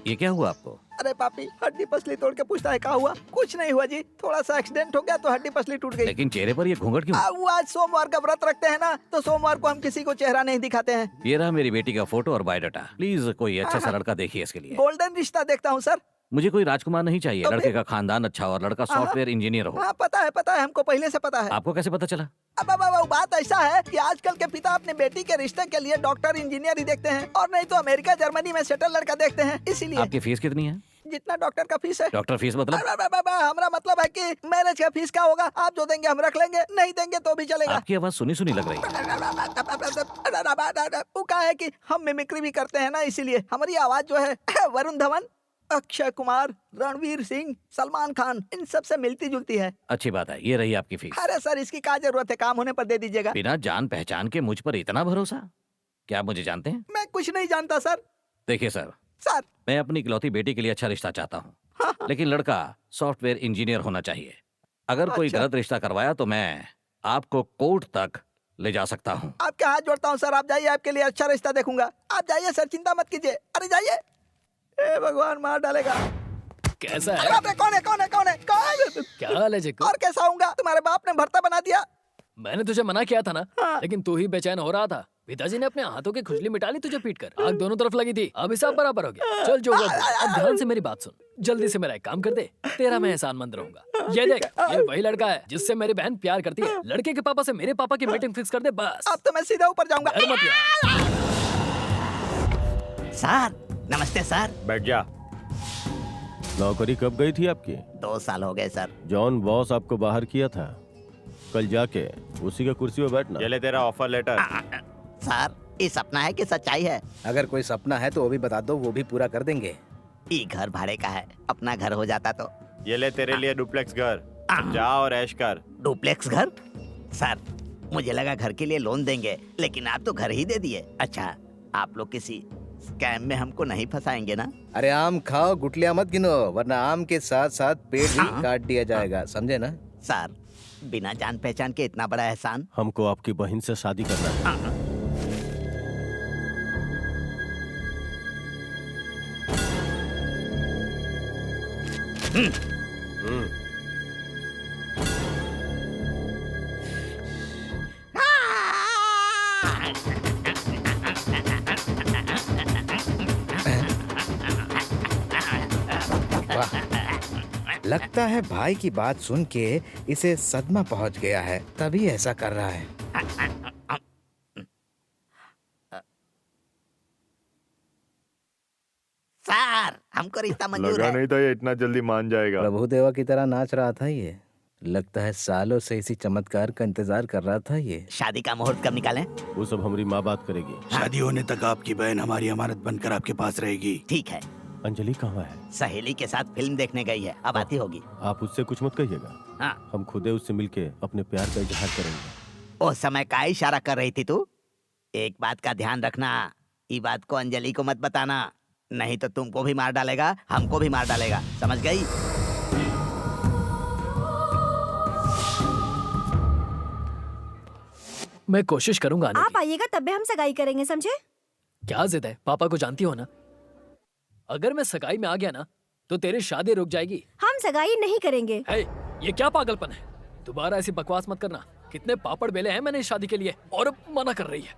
ये क्या हुआ आपको? अरे पापी, हड्डी पसली तोड़ के पूछता है क्या हुआ? कुछ नहीं हुआ जी, थोड़ा सा एक्सीडेंट हो गया तो हड्डी पसली टूट गई। लेकिन चेहरे पर ये घूंघट क्यों? वो आज सोमवार का व्रत रखते हैं ना, तो सोमवार को हम किसी को चेहरा नहीं दिखाते हैं। ये रहा मेरी बेटी का फोटो और बायोडाटा। प्लीज कोई अच्छा सा लड़का देखिए इसके लिए। गोल्डन रिश्ता देखता हूँ सर। मुझे कोई राजकुमार नहीं चाहिए, तो लड़के का खानदान अच्छा हो और लड़का सॉफ्टवेयर इंजीनियर हो। हाँ पता है, हमको पहले से पता है। आपको कैसे पता चला? अब बात ऐसा है कि आजकल के पिता अपने बेटी के रिश्ते के लिए डॉक्टर इंजीनियर ही देखते हैं, और नहीं तो अमेरिका जर्मनी में सेटल लड़का देखते हैं। इसीलिए आपकी फीस कितनी है? जितना डॉक्टर का फीस है। डॉक्टर फीस मतलब? हमारा मतलब है कि मैरिज का फीस क्या होगा? आप जो देंगे हम रख लेंगे, नहीं देंगे तो भी चलेगा। आपकी आवाज सुनी सुनी लग रही है। वो क्या है कि हम मिमिक्री भी करते हैं ना, इसीलिए हमारी आवाज जो है वरुण धवन, अक्षय कुमार, रणवीर सिंह, सलमान खान, इन सब से मिलती जुलती है। अच्छी बात है, ये रही आपकी फीस। अरे सर, इसकी क्या जरूरत है, काम होने पर दे दीजिएगा। बिना जान पहचान के मुझ पर इतना भरोसा? क्या आप मुझे जानते हैं? मैं कुछ नहीं जानता सर। देखिए सर, मैं अपनी इकलौती बेटी के लिए अच्छा रिश्ता चाहता हूँ, लेकिन लड़का सॉफ्टवेयर इंजीनियर होना चाहिए। अगर कोई गलत रिश्ता करवाया तो मैं आपको कोर्ट तक ले जा सकता हूँ। आपके हाथ जोड़ता हूँ सर, आप जाइए, आपके लिए अच्छा रिश्ता देखूंगा। आप जाइए सर, चिंता मत कीजिए। अरे जाइए। ए भगवान, मार डालेगा। कैसा है? अरे कौन है? क्या हाल है जिक्कू? और कैसा होऊंगा? तुम्हारे बाप ने भरता बना दिया। मैंने तुझे मना किया था ना, लेकिन तू ही बेचैन हो रहा था। पिताजी ने अपने हाथों की खुजली मिटा ली तुझे पीट कर। आग दोनों तरफ लगी थी, अब हिसाब बराबर हो गया। चल जो हुआ, अब ध्यान से मेरी बात सुन। जल्दी से मेरा एक काम कर दे, तेरा मैं एहसानमंद रहूंगा। ये देख, ये वही लड़का है जिससे मेरी बहन प्यार करती है। लड़के के पापा से मेरे पापा की मीटिंग फिक्स कर दे बस। अब तो मैं सीधा ऊपर जाऊंगा। डर मत यार। सर नमस्ते सर। बैठ जा। नौकरी कब गई थी आपकी? 2 साल हो गए सर। जॉन बॉस आपको बाहर किया था, कल जाके उसी का कुर्सी पे बैठना। ये ले तेरा ऑफर लेटर। सर, ये सपना है कि सच्चाई है? अगर कोई सपना है तो वो भी बता दो, वो भी पूरा कर देंगे। ये घर भाड़े का है, अपना घर हो जाता तो। ये ले तेरे लिए डुप्लेक्स घर, जा और ऐश कर। डुप्लेक्स घर? सर, मुझे लगा घर के लिए लोन देंगे, लेकिन आप तो घर ही दे दिए। अच्छा, आप लोग किसी स्कैम में हमको नहीं फंसाएंगे ना? अरे आम खाओ, गुठलियां मत गिनो, वरना आम के साथ साथ पेट भी काट दिया जाएगा, समझे ना? सर, बिना जान पहचान के इतना बड़ा एहसान। हमको आपकी बहन से शादी करना है। लगता है भाई की बात सुन के इसे सदमा पहुंच गया है, तभी ऐसा कर रहा है। सर, हमको रिश्ता मंजूर लगा है। नहीं था ये इतना जल्दी मान जाएगा। प्रभु देवा की तरह नाच रहा था ये। लगता है सालों से इसी चमत्कार का इंतजार कर रहा था ये। शादी का मुहूर्त कब निकालें? वो सब हमारी माँ बात करेगी। शादी होने तक आपकी बहन हमारी अमानत बनकर आपके पास रहेगी। ठीक है। अंजलि कहाँ है? सहेली के साथ फिल्म देखने गई है, अब आती होगी। आप उससे कुछ मत कहिएगा। हाँ। हम खुदे उससे मिलके अपने प्यार का इजहार करेंगे। उस समय का इशारा कर रही थी तू? एक बात का ध्यान रखना, ये बात को अंजलि को मत बताना, नहीं तो तुमको भी मार डालेगा, हमको भी मार डालेगा, समझ गई? मैं कोशिश करूंगा आने आप आइएगा तब भी हम सगाई करेंगे, समझे? की। क्या जिद है? पापा को जानती हो ना। अगर मैं सगाई में आ गया ना तो तेरी शादी रुक जाएगी। हम सगाई नहीं करेंगे। है, ये क्या पागलपन है? दोबारा ऐसी बकवास मत करना। कितने पापड़ बेले हैं मैंने इस शादी के लिए, और अब मना कर रही है।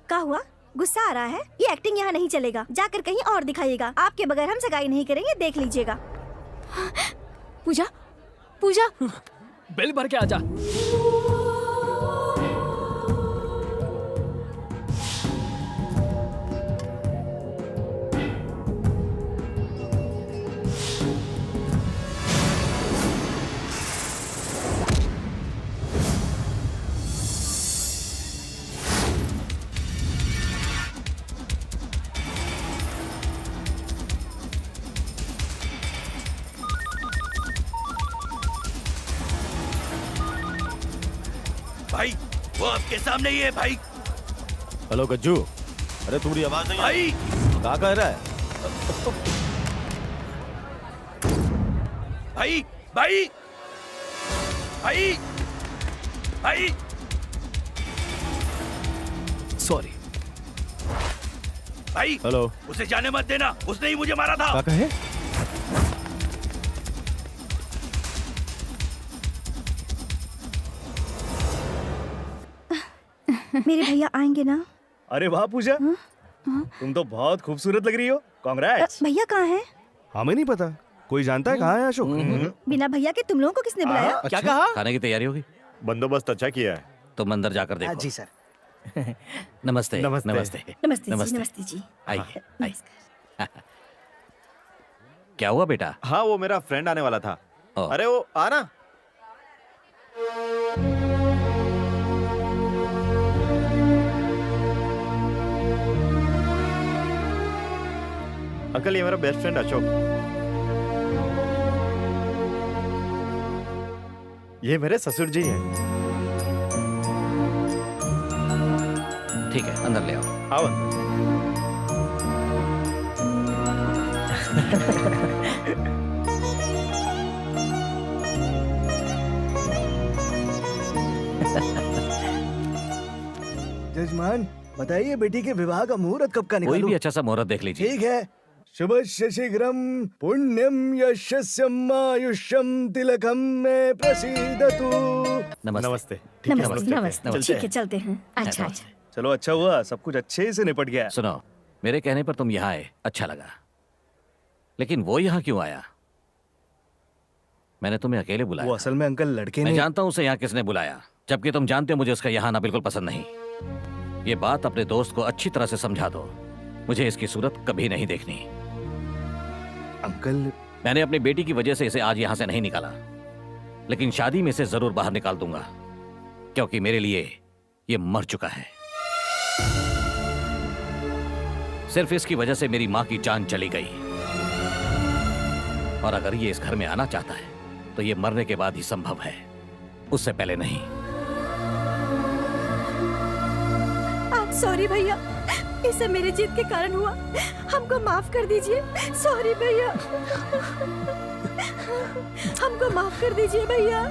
क्या हुआ? गुस्सा आ रहा है? ये एक्टिंग यहाँ नहीं चलेगा, जाकर कहीं और दिखाइएगा। आपके बगैर हम सगाई नहीं करेंगे, देख लीजिएगा। पूजा, पूजा, बिल भर के आजा। भाई, वो आपके सामने ही है भाई। हेलो गज्जू, अरे तुम्हारी आवाज नहीं भाई क्या कह रहा है? भाई भाई भाई भाई सॉरी भाई। हेलो, उसे जाने मत देना, उसने ही मुझे मारा था। क्या कहे? मेरे भैया आएंगे ना? अरे वाह पूजा, तुम तो बहुत खूबसूरत लग रही हो। कांग्रेट्स। भैया कहाँ हैं? हमें नहीं पता, कोई जानता है कहाँ है अशोक? बिना भैया के तुम लोगों को किसने बुलाया? क्या कहा? खाने की तैयारी होगी, बंदोबस्त अच्छा किया है। तुम अंदर जाकर देखो। जी सर। नमस्ते नमस्ते। नमस्ते नमस्ते जी, नमस्ते। नमस्ते जी। आइए आइए। क्या हुआ बेटा? हाँ, वो मेरा फ्रेंड आने वाला था। ओ। अरे वो आना। अंकल, ये मेरा बेस्ट फ्रेंड अशोक। ये मेरे ससुर जी हैं। ठीक है, अंदर ले आओ। आओ। जजमान, बताइए बेटी के विवाह का मुहूर्त कब का कोई निकालूं? भी अच्छा सा मुहूर्त देख लीजिए। ठीक है। शुभ शीघ्रम पुण्यम यशस्यम आयुष्यम तिलकम में प्रसीदतु। नमस्ते। नमस्ते। नमस्ते नमस्ते। चलते ठीक है, चलते हैं। अच्छा अच्छा। चलो, अच्छा हुआ, सब कुछ अच्छे से निपट गया। सुनो, मेरे कहने पर तुम यहाँ आए, अच्छा लगा, लेकिन वो यहाँ क्यों आया? मैंने तुम्हें अकेले बुलाया। वो असल में अंकल लड़के मैं ने। जानता हूँ उसे यहाँ किसने बुलाया, जबकि तुम जानते हो मुझे उसका यहाँ आना बिल्कुल पसंद नहीं। ये बात अपने दोस्त को अच्छी तरह से समझा दो, मुझे इसकी सूरत कभी नहीं देखनी। अंकल, मैंने अपनी बेटी की वजह से इसे आज यहाँ से नहीं निकाला, लेकिन शादी में से जरूर बाहर निकाल दूंगा, क्योंकि मेरे लिए ये मर चुका है। सिर्फ इसकी वजह से मेरी माँ की जान चली गई, और अगर ये इस घर में आना चाहता है तो ये मरने के बाद ही संभव है, उससे पहले नहीं। सॉरी भैया, इसे मेरी जीत के कारण हुआ, हमको माफ कर दीजिए। सॉरी भैया, हमको माफ कर दीजिए भैया।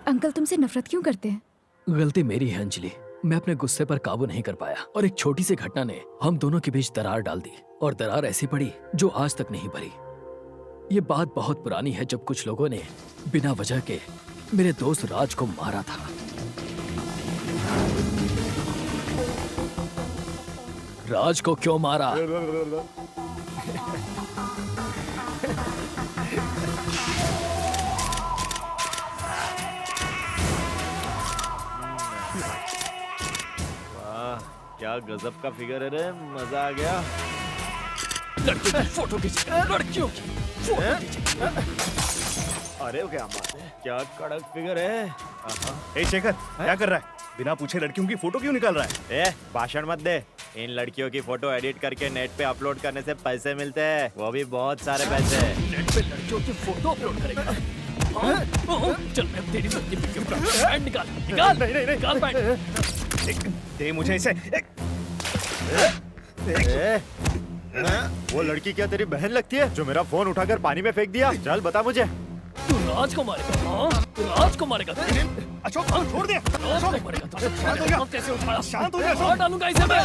अंकल तुमसे नफरत क्यों करते हैं? गलती मेरी है अंजलि, मैं अपने गुस्से पर काबू नहीं कर पाया, और एक छोटी सी घटना ने हम दोनों के बीच दरार डाल दी, और दरार ऐसी पड़ी जो आज तक नहीं भरी। ये बात बहुत पुरानी है, जब कुछ लोगों ने बिना वजह के मेरे दोस्त राज को मारा था। राज को क्यों मारा? वाह, क्या गजब का फिगर है रे, मजा आ गया। लड़कियों की फोटो खींचिए, लड़कियों की फोटो खींचिए। अरे क्या बात है, क्या कड़क फिगर है। ए शेखर, क्या कर रहा है? बिना पूछे लड़कियों की फोटो क्यों निकाल रहा है? ए, भाषण मत दे। इन लड़कियों की फोटो एडिट करके नेट पे अपलोड करने से पैसे मिलते हैं, वो भी बहुत सारे पैसे। नेट पे लड़कियों की फोटो अपलोड करेगा? चल मैं तेरी सर्टिफिकेट का पैंट निकाल निकाल। नहीं निकाल पैंट। दे मुझे इसे। वो लड़की क्या तेरी बहन लगती है जो मेरा फोन उठाकर पानी में फेंक दिया? चल बता मुझे। तू राज को मारेगा? हाँ, तू राज को मारेगा? अशोक, छोड़ दे। राज को मारेगा तू? शांत हो जा। हाथ कैसे उठाया? शांत हो जा, अशोक। मार डालूंगा इसे मैं।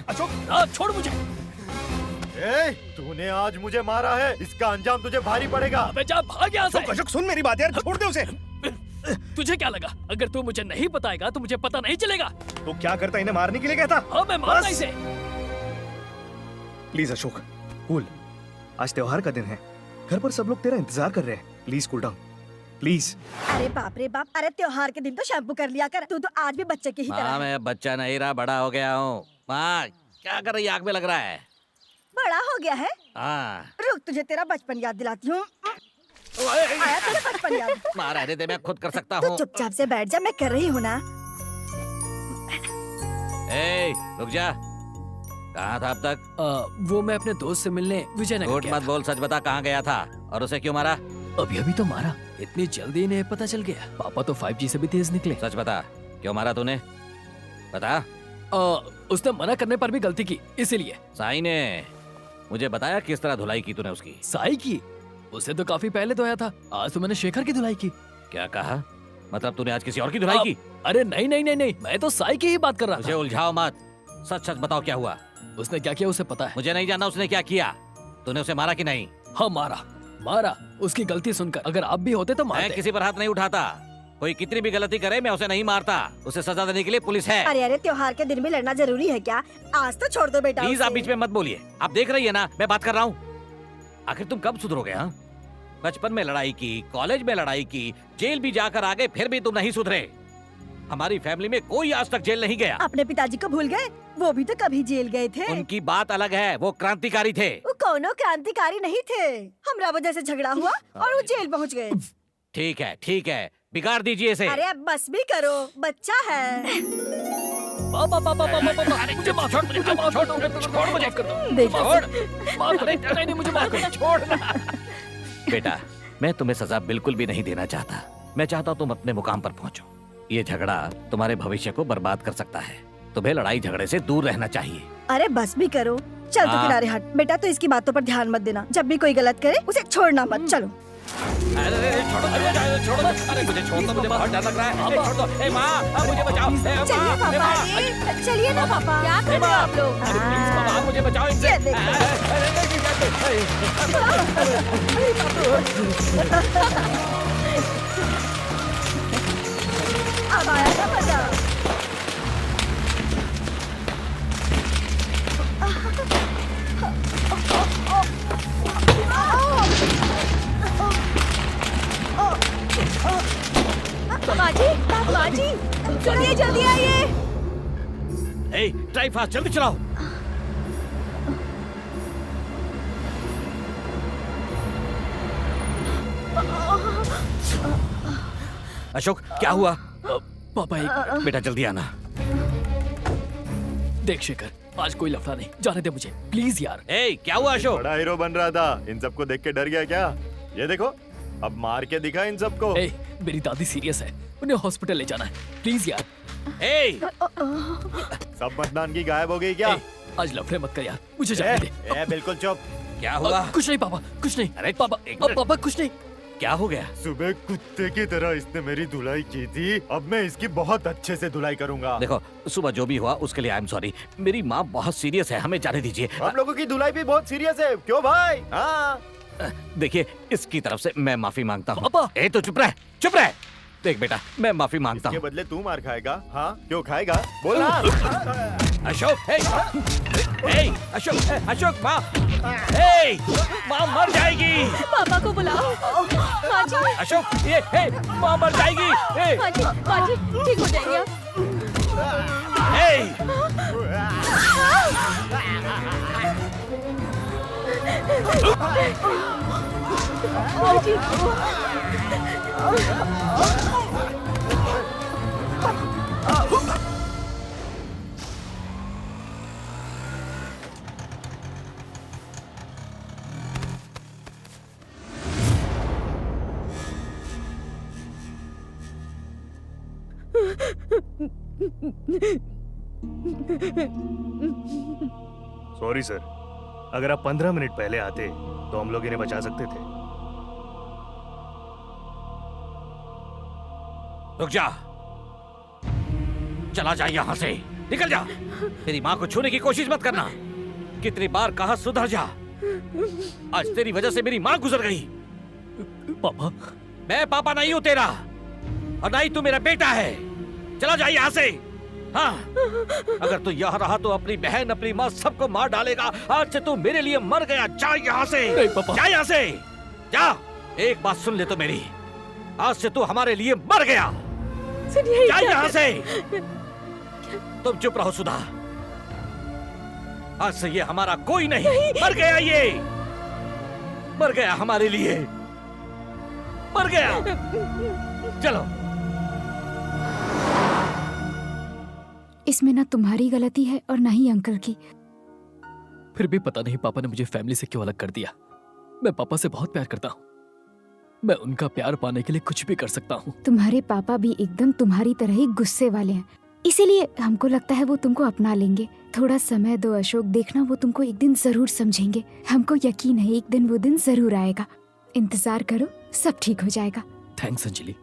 अशोक, राज छोड़ मुझे। ए, तूने आज मुझे मारा है, इसका अंजाम तुझे भारी पड़ेगा। अबे जा, भाग यहाँ से। अशोक, अशोक सुन मेरी बात यार, छोड़ दे उसे। तुझे क्या लगा, अगर तू मुझे नहीं बताएगा तो मुझे पता नहीं चलेगा? तो क्या करता, इन्हें मारने के लिए कहता? हाँ, मैं मारना इसे। Please Ashok, cool. आज त्योहार का दिन है, घर पर सब लोग तेरा इंतजार कर रहे हैं। Please cool down, please. अरे बाप रे बाप, अरे त्योहार के दिन तो शैम्पू कर लिया कर, तू तो आज भी बच्चे की ही तरह माँ, है। मैं बच्चा नहीं रहा, बड़ा हो गया हूँ। माँ, क्या कर रही है? आग में लग रहा है। बड़ा हो गया है? हाँ। रुक, तुझे तेरा बचपन याद दिलाती हूँ। आया तेरा बचपन याद? माँ, रहने दे, मैं खुद कर सकता तू हूँ। चुपचाप से बैठ जा, मैं कर रही हूँ ना। ए, रुक जा। कहाँ था अब तक? वो मैं अपने दोस्त से मिलने विजयनगर झूठ गया मत बोल, सच बता, कहाँ गया था और उसे क्यों मारा? अभी अभी तो मारा, इतनी जल्दी इन्हें पता चल गया। पापा तो 5G से भी तेज निकले। सच बता, क्यों मारा तूने? बता। उसने मना करने पर भी गलती की, इसीलिए। साई ने मुझे बताया किस तरह धुलाई की तूने उसकी। साई की? उसे तो काफी पहले धोया था, आज तो मैंने शेखर की धुलाई की। क्या कहा? मतलब तूने आज किसी और की धुलाई की? अरे नहीं नहीं नहीं नहीं, मैं तो साई की ही बात कर रहा मुझे उलझाओ मत, सच सच बताओ क्या हुआ? उसने क्या किया उसे पता है? मुझे नहीं जानना उसने क्या किया। तूने उसे मारा कि नहीं? हाँ मारा, मारा उसकी गलती सुनकर। अगर आप भी होते तो मैं मारते। किसी पर हाथ नहीं उठाता। कोई कितनी भी गलती करे मैं उसे नहीं मारता। उसे सजा देने के लिए पुलिस है। अरे अरे, त्योहार के दिन भी लड़ना जरूरी है क्या? आज तो छोड़ दो बेटा प्लीज उसे। आप बीच में मत बोलिए। आप देख रही है ना मैं बात कर रहा हूँ। आखिर तुम कब सुधरोगे? हाँ, बचपन में लड़ाई की, कॉलेज में लड़ाई की, जेल भी जाकर आ गए, फिर भी तुम नहीं सुधरे। हमारी फैमिली में कोई आज तक जेल नहीं गया। अपने पिताजी को भूल गए? वो भी तो कभी जेल गए थे। उनकी बात अलग है, वो क्रांतिकारी थे। वो कोनो क्रांतिकारी नहीं थे। हमरा वजह से झगड़ा हुआ और वो जेल पहुंच गए। ठीक है ठीक है, बिगाड़ दीजिए इसे। अरे अब बस भी करो, बच्चा है। पापा पापा पापा पापा मुझे माफ छोड़, मुझे माफ छोड़, छोड़ मुझे कर दो। देखो। छोड़, माफ नहीं नहीं मुझे माफ कर, छोड़ ना। बेटा मैं तुम्हें सजा बिल्कुल भी नहीं देना चाहता। मैं चाहता हूँ तुम अपने मुकाम पर पहुँचो। ये झगड़ा तुम्हारे भविष्य को बर्बाद कर सकता है। तुम्हें लड़ाई झगड़े से दूर रहना चाहिए। अरे बस भी करो, चल तो किनारे हट। बेटा तो इसकी बातों पर ध्यान मत देना। जब भी कोई गलत करे उसे छोड़ना मत। चलो। अरे छोड़ो छोड़ो, अरे मुझे छोड़ दो, मुझे बहुत डर लग रहा है। छोड़ दो, ए माँ मुझे बचाओ। चलिए पापा, चलिए ना पापा। क्या कर रहे हो आप लोग? प्लीज माँ मुझे बचाओ इनसे। अब आया ना मजा। माजी, माजी, जल्दी जल्दी आइए। ए ड्राइव फास्ट, जल्दी चलाओ। अशोक क्या हुआ? पापा एक बेटा जल्दी आना। देख शेखर, आज कोई लफड़ा नहीं, जाने दे मुझे प्लीज यार। ए क्या हुआ अशोक? बड़ा हीरो बन रहा था, इन सबको देख के डर गया क्या? ये देखो, अब मार के दिखा इन सबको। ए, मेरी दादी सीरियस है, उन्हें हॉस्पिटल ले जाना है, प्लीज यार। ए सब मतदान की गायब हो गई क्या? ए, आज लफड़े मत कर यार, मुझे जाने दे। बिल्कुल चुप। क्या हुआ? कुछ नहीं पापा, कुछ नहीं। अरे पापा, पापा कुछ नहीं। क्या हो गया? सुबह कुत्ते की तरह इसने मेरी धुलाई की थी, अब मैं इसकी बहुत अच्छे से धुलाई करूंगा। देखो सुबह जो भी हुआ उसके लिए आई एम सॉरी। मेरी माँ बहुत सीरियस है, हमें जाने दीजिए। हम लोगों की धुलाई भी बहुत सीरियस है, क्यों भाई? हाँ देखिए इसकी तरफ से मैं माफी मांगता हूँ। ए तो चुप रह, चुप रह। देख बेटा मैं माफी मांगता हूँ। इसके बदले तू मार खाएगा? हाँ क्यों खाएगा? बोला। अशोक, अशोक, अशोक माँ, माँ मर जाएगी। पापा को बुलाओ। माजी, अशोक ये माँ मर जाएगी। माजी, माजी ठीक हो जाएंगे आप। माजी। सॉरी सर, अगर आप 15 मिनट पहले आते तो हम लोग इन्हें बचा सकते थे। रुक जा, चला जा यहाँ से, निकल जा। तेरी माँ को छूने की कोशिश मत करना। कितनी बार कहा सुधर जा। आज तेरी वजह से मेरी माँ गुजर गई। पापा, मैं पापा नहीं हूँ तेरा, और ना ही तू मेरा बेटा है। चला जा यहाँ से। हाँ, अगर तू यहाँ रहा तो अपनी बहन, अपनी माँ सबको मार डालेगा। आज से तू मेरे लिए मर गया। जा यहाँ से, जा यहाँ से, जा। एक बात सुन ले तो मेरी, आज से तू हमारे लिए मर गया। जा यहाँ से। तुम चुप रहो सुधा, आज से ये हमारा कोई नहीं। मर गया, ये मर गया हमारे लिए, मर गया। चलो। इसमें ना तुम्हारी गलती है और ना ही अंकल की। फिर भी पता नहीं पापा ने मुझे फैमिली से क्यों अलग कर दिया। मैं पापा से बहुत प्यार करता हूँ। मैं उनका प्यार पाने के लिए कुछ भी कर सकता हूँ। तुम्हारे पापा भी एकदम तुम्हारी तरह ही गुस्से वाले हैं, इसीलिए हमको लगता है वो तुमको अपना लेंगे। थोड़ा समय दो अशोक, देखना वो तुमको एक दिन जरूर समझेंगे। हमको यकीन है एक दिन वो दिन जरूर आएगा। इंतजार करो, सब ठीक हो जाएगा। थैंक्स अंजलि।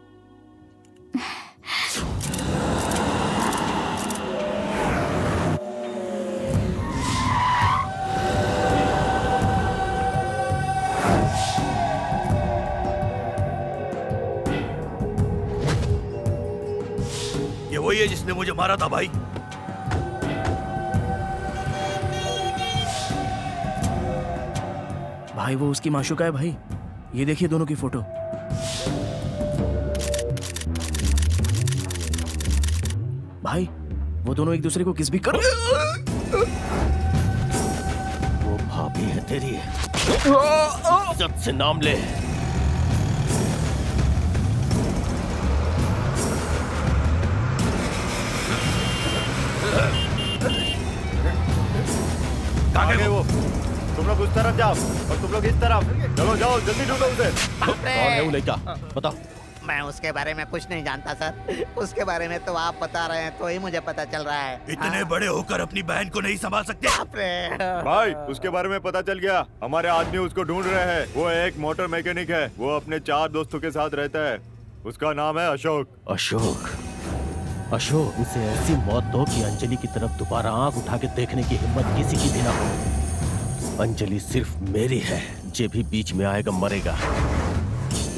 वही है जिसने मुझे मारा था भाई। भाई वो उसकी माशूका है भाई, ये देखिए दोनों की फोटो। भाई वो दोनों एक दूसरे को किस भी कर। वो भाभी है तेरी, इज्जत से नाम ले। कहाँ गए वो? तुम लोग उस तरफ जाओ और तुम लोग इस तरफ। चलो जाओ, जल्दी ढूंढो उसे। कौन है वो लड़का? बताओ। मैं उसके बारे में कुछ नहीं जानता सर। उसके बारे में तो आप बता रहे हैं तो ही मुझे पता चल रहा है। इतने बड़े होकर अपनी बहन को नहीं संभाल सकते? भाई उसके बारे में पता चल गया, हमारे आदमी उसको ढूंढ रहे हैं। वो एक मोटर मैकेनिक है, वो अपने 4 दोस्तों के साथ रहता है। उसका नाम है अशोक। अशोक, अशोक, उसे ऐसी मौत दो कि अंजलि की तरफ दोबारा आंख उठा के देखने की हिम्मत किसी की भी ना हो। अंजलि सिर्फ मेरी है, जे भी बीच में आएगा मरेगा।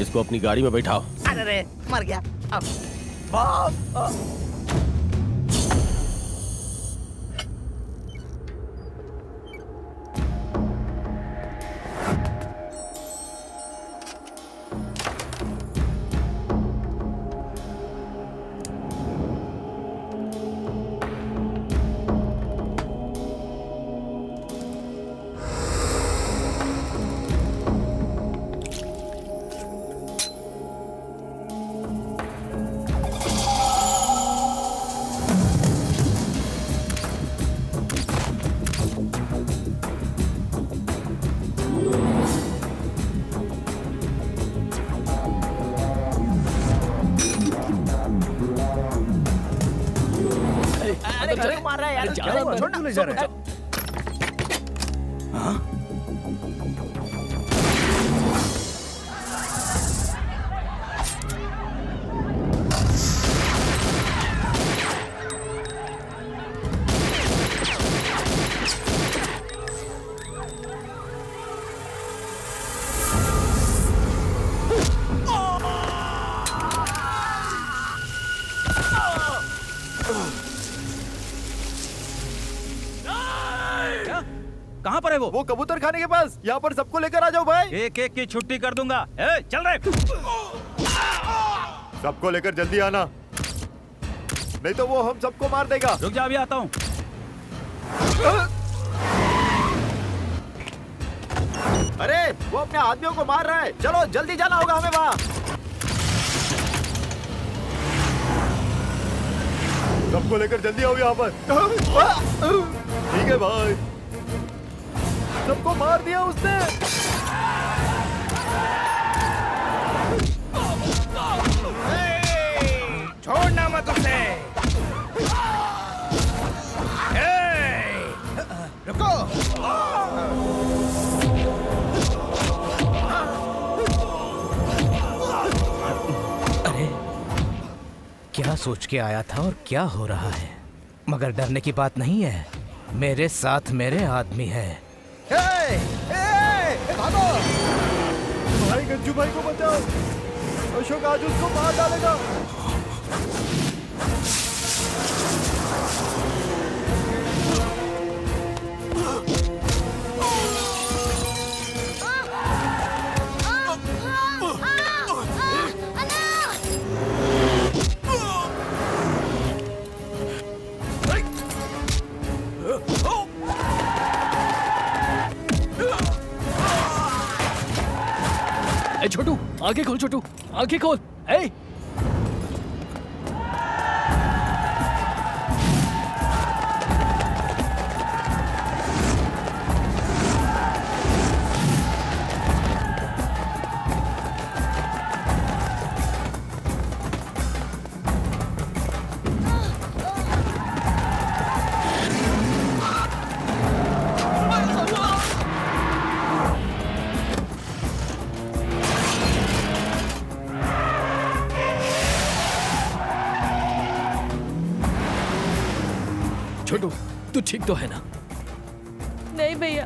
इसको अपनी गाड़ी में बैठाओ। अरे मर गया अब। अरे मार रहा है यार, छोड़ना, ले जा रहा है। कहाँ पर है वो? कबूतर खाने के पास। यहाँ पर सबको लेकर आ जाओ भाई। एक एक की छुट्टी कर दूंगा। ए, चल रहे। सबको लेकर जल्दी आना, नहीं तो वो हम सबको मार देगा। रुक जा, अभी आता हूँ। अरे वो अपने आदमियों को मार रहा है, चलो जल्दी जाना होगा हमें वहाँ। सबको लेकर जल्दी आओ यहाँ पर। ठीक है भाई, सबको मार दिया उसने। छोड़ना मत उसे। रुको। अरे क्या सोच के आया था और क्या हो रहा है? मगर डरने की बात नहीं है, मेरे साथ मेरे आदमी है। भागो भाई, गज्जू भाई को बचाओ। अशोक आज उसको मार डालेगा। छोटू आंखें खोल, छोटू आंखें खोल। ए छोटू, तू ठीक तो है ना? नहीं भैया।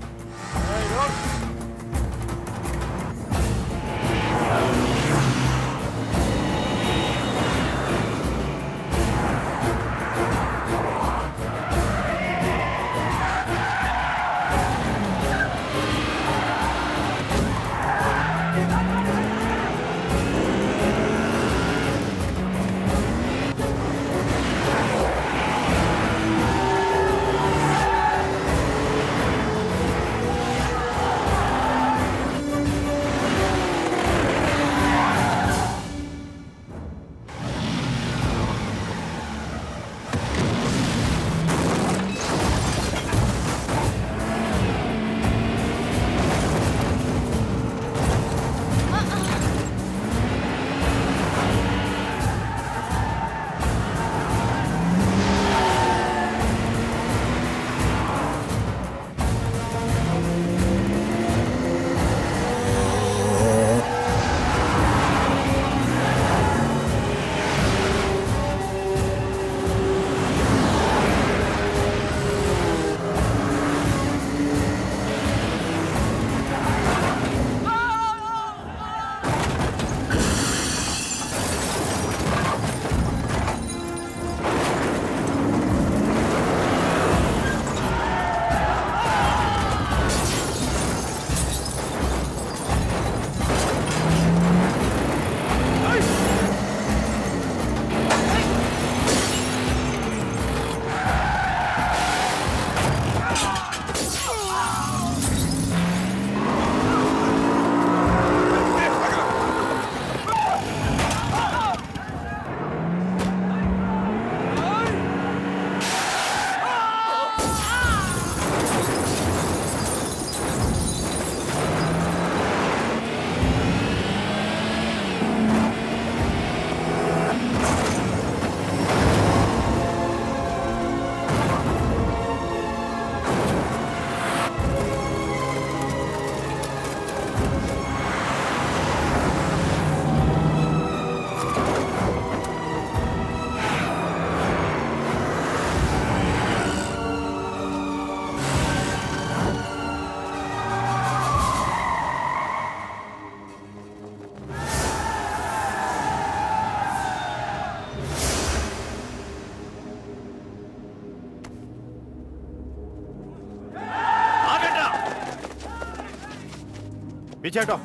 पीछे हटो,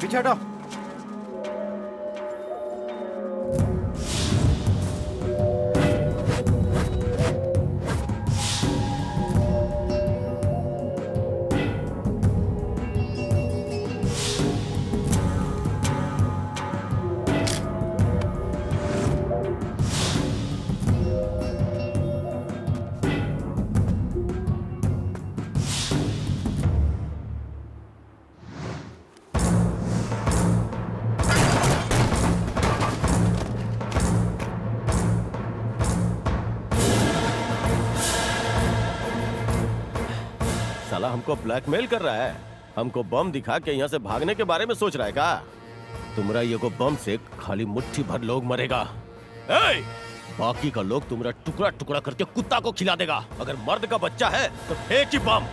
पीछे हटो। साला हमको ब्लैकमेल कर रहा है, हमको बम दिखा के यहाँ से भागने के बारे में सोच रहा है का? तुमरा ये को बम से खाली मुट्ठी भर लोग मरेगा, बाकी का लोग तुमरा टुकड़ा टुकड़ा करके कुत्ता को खिला देगा। अगर मर्द का बच्चा है तो फेंक ही बम।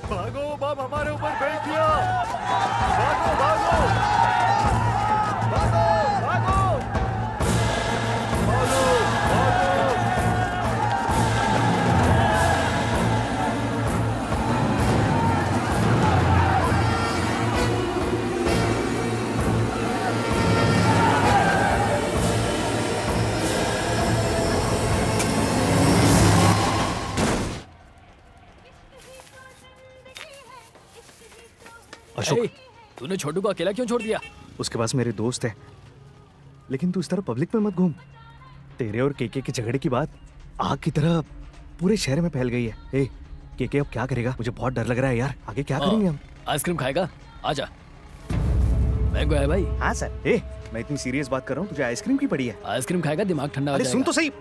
भागो, बम हमारे ऊपर फेंक दिया। भागो, भागो, भागो, भागो, भागो, भागो। अशोक, तूने छोटू को अकेला क्यों छोड़ दिया? उसके पास मेरे दोस्त है, लेकिन तू इस तरह पब्लिक में मत घूम। तेरे और केके के झगड़े की बात आग की तरह पूरे शहर में फैल गई है। ए, केके अब क्या करेगा? मुझे बहुत डर लग रहा है यार, आगे क्या करेंगे हम? आइसक्रीम खाएगा? आजा। मैंगो है भाई। हाँ सर। ए, मैं इतनी सीरियस बात कर रहा हूँ, तुझे आइसक्रीम की पड़ी है? आइसक्रीम खाएगा दिमाग ठंडा हो अरे जाएगा। सुन तो सही,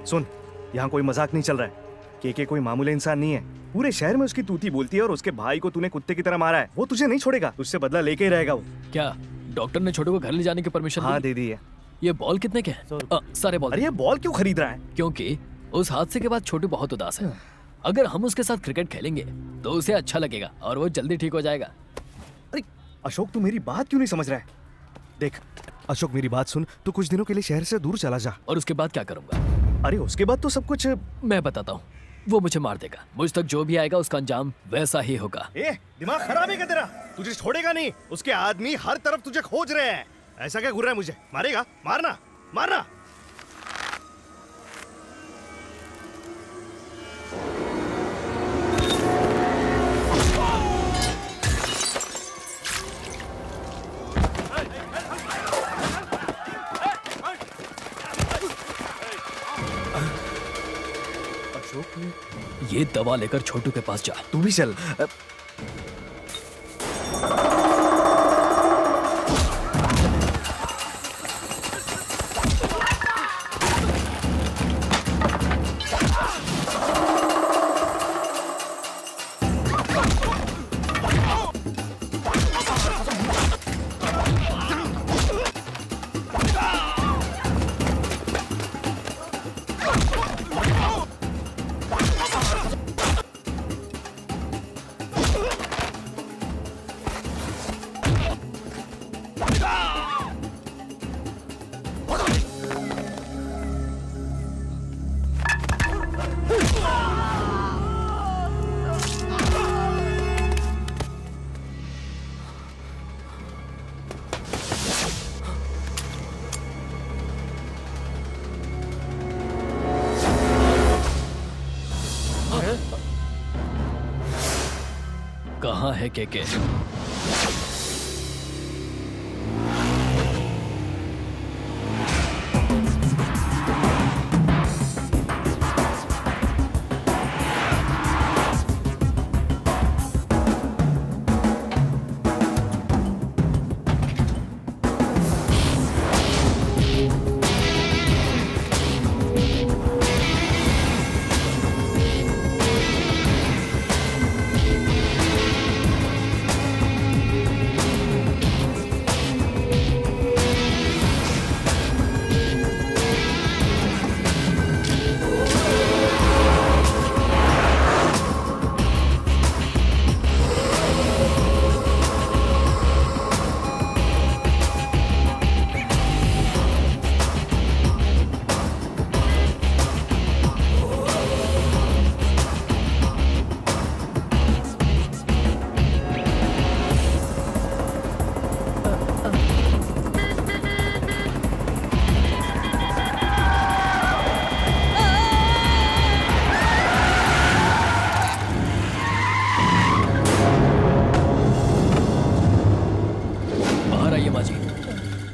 सुन, यहाँ कोई मजाक नहीं चल रहा है। केके कोई मामूली इंसान नहीं है, पूरे शहर में उसकी तूती बोलती है और उसके भाई को तूने कुत्ते की तरह मारा है। वो तुझे नहीं छोड़ेगा, तुझसे बदला लेके ही रहेगा वो। क्या डॉक्टर ने छोटू को घर ले जाने की परमिशन हाँ दे दी है। ये बॉल कितने के हैं? सारे बॉल। अरे ये बॉल क्यों खरीद रहा है? क्योंकि उस हादसे के बाद छोटू बहुत उदास है। अगर हम उसके साथ क्रिकेट खेलेंगे तो उसे अच्छा लगेगा और वो जल्दी ठीक हो जाएगा। अरे अशोक, तू मेरी बात क्यों नहीं समझ रहा है? देख अशोक, मेरी बात सुन, तू कुछ दिनों के लिए शहर से दूर चला जा। और उसके बाद क्या करूंगा? अरे उसके बाद तो सब कुछ मैं बताता हूँ। वो मुझे मार देगा, मुझ तक जो भी आएगा उसका अंजाम वैसा ही होगा। ए, दिमाग खराब है क्या तेरा? तुझे छोड़ेगा नहीं, उसके आदमी हर तरफ तुझे खोज रहे हैं। ऐसा क्या घूर रहा है मुझे? मारेगा? मारना, मारना। ये दवा लेकर छोटू के पास जा। तू भी चल। कहाँ है केके?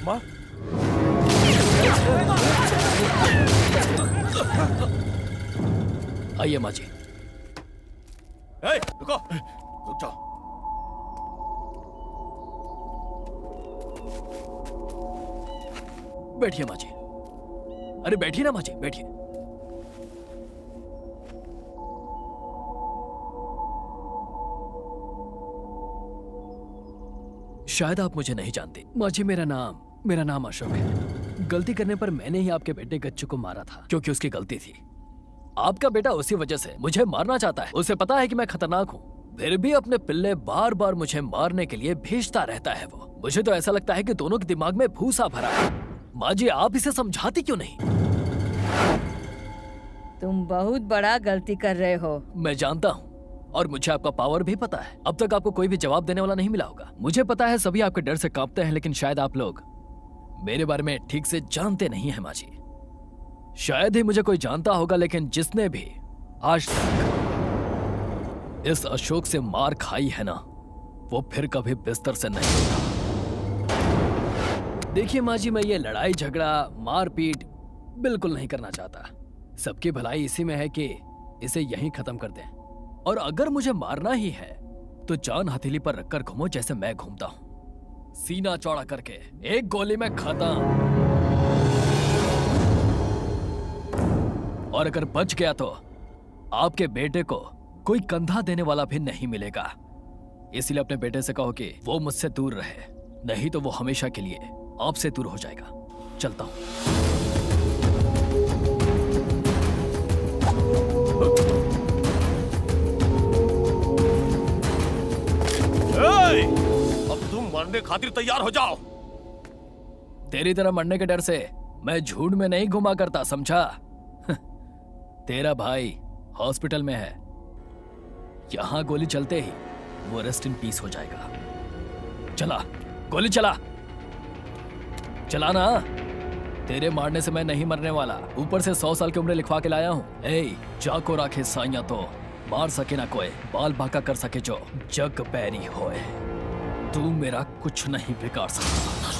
माँ आइए माँ जी। रुको, रुक जाओ। बैठिए माँ जी। अरे बैठिए ना माँ जी, बैठिए। शायद आप मुझे नहीं जानते माँ जी, मेरा नाम अशोक है। गलती करने पर मैंने ही आपके बेटे गच्चू को मारा था, क्योंकि उसकी गलती थी। आपका बेटा उसी वजह से मुझे मारना चाहता है। उसे पता है कि मैं खतरनाक हूँ, फिर भी अपने पिल्ले बार बार मुझे मारने के लिए भेजता रहता है वो। मुझे तो ऐसा लगता है कि दोनों के दिमाग में भूसा भरा है। माँ जी, आप इसे समझाती क्यों नहीं? तुम बहुत बड़ा गलती कर रहे हो। मैं जानता हूँ, और मुझे आपका पावर भी पता है। अब तक आपको कोई भी जवाब देने वाला नहीं मिला होगा। मुझे पता है सभी आपके डर से कांपते हैं, लेकिन शायद आप लोग मेरे बारे में ठीक से जानते नहीं हैं माँ जी। शायद ही मुझे कोई जानता होगा, लेकिन जिसने भी आज तक इस अशोक से मार खाई है ना, वो फिर कभी बिस्तर से नहीं उठा। देखिए माँ जी, मैं ये लड़ाई झगड़ा मारपीट बिल्कुल नहीं करना चाहता। सबकी भलाई इसी में है कि इसे यहीं खत्म कर दें। और अगर मुझे मारना ही है तो जान हथेली पर रखकर घूमो, जैसे मैं घूमता हूं, सीना चौड़ा करके, एक गोली में खत्म। और अगर बच गया तो आपके बेटे को कोई कंधा देने वाला भी नहीं मिलेगा। इसलिए अपने बेटे से कहो कि वो मुझसे दूर रहे, नहीं तो वो हमेशा के लिए आपसे दूर हो जाएगा। चलता हूं। अब तुम मरने खातिर तैयार हो जाओ। तेरी तरह मरने के डर से मैं झूठ में नहीं घुमा करता, समझा? तेरा भाई हॉस्पिटल में है। यहां गोली चलते ही वो रेस्ट इन पीस हो जाएगा। चला, गोली चला, चला ना। तेरे मारने से मैं नहीं मरने वाला, ऊपर से 100 साल की उम्र लिखवा के लाया हूं। ए, जाको राखे साइया तो मार सके ना कोई, बाल बांका कर सके जो जग पैरी होए। तू मेरा कुछ नहीं बिगाड़ सकता।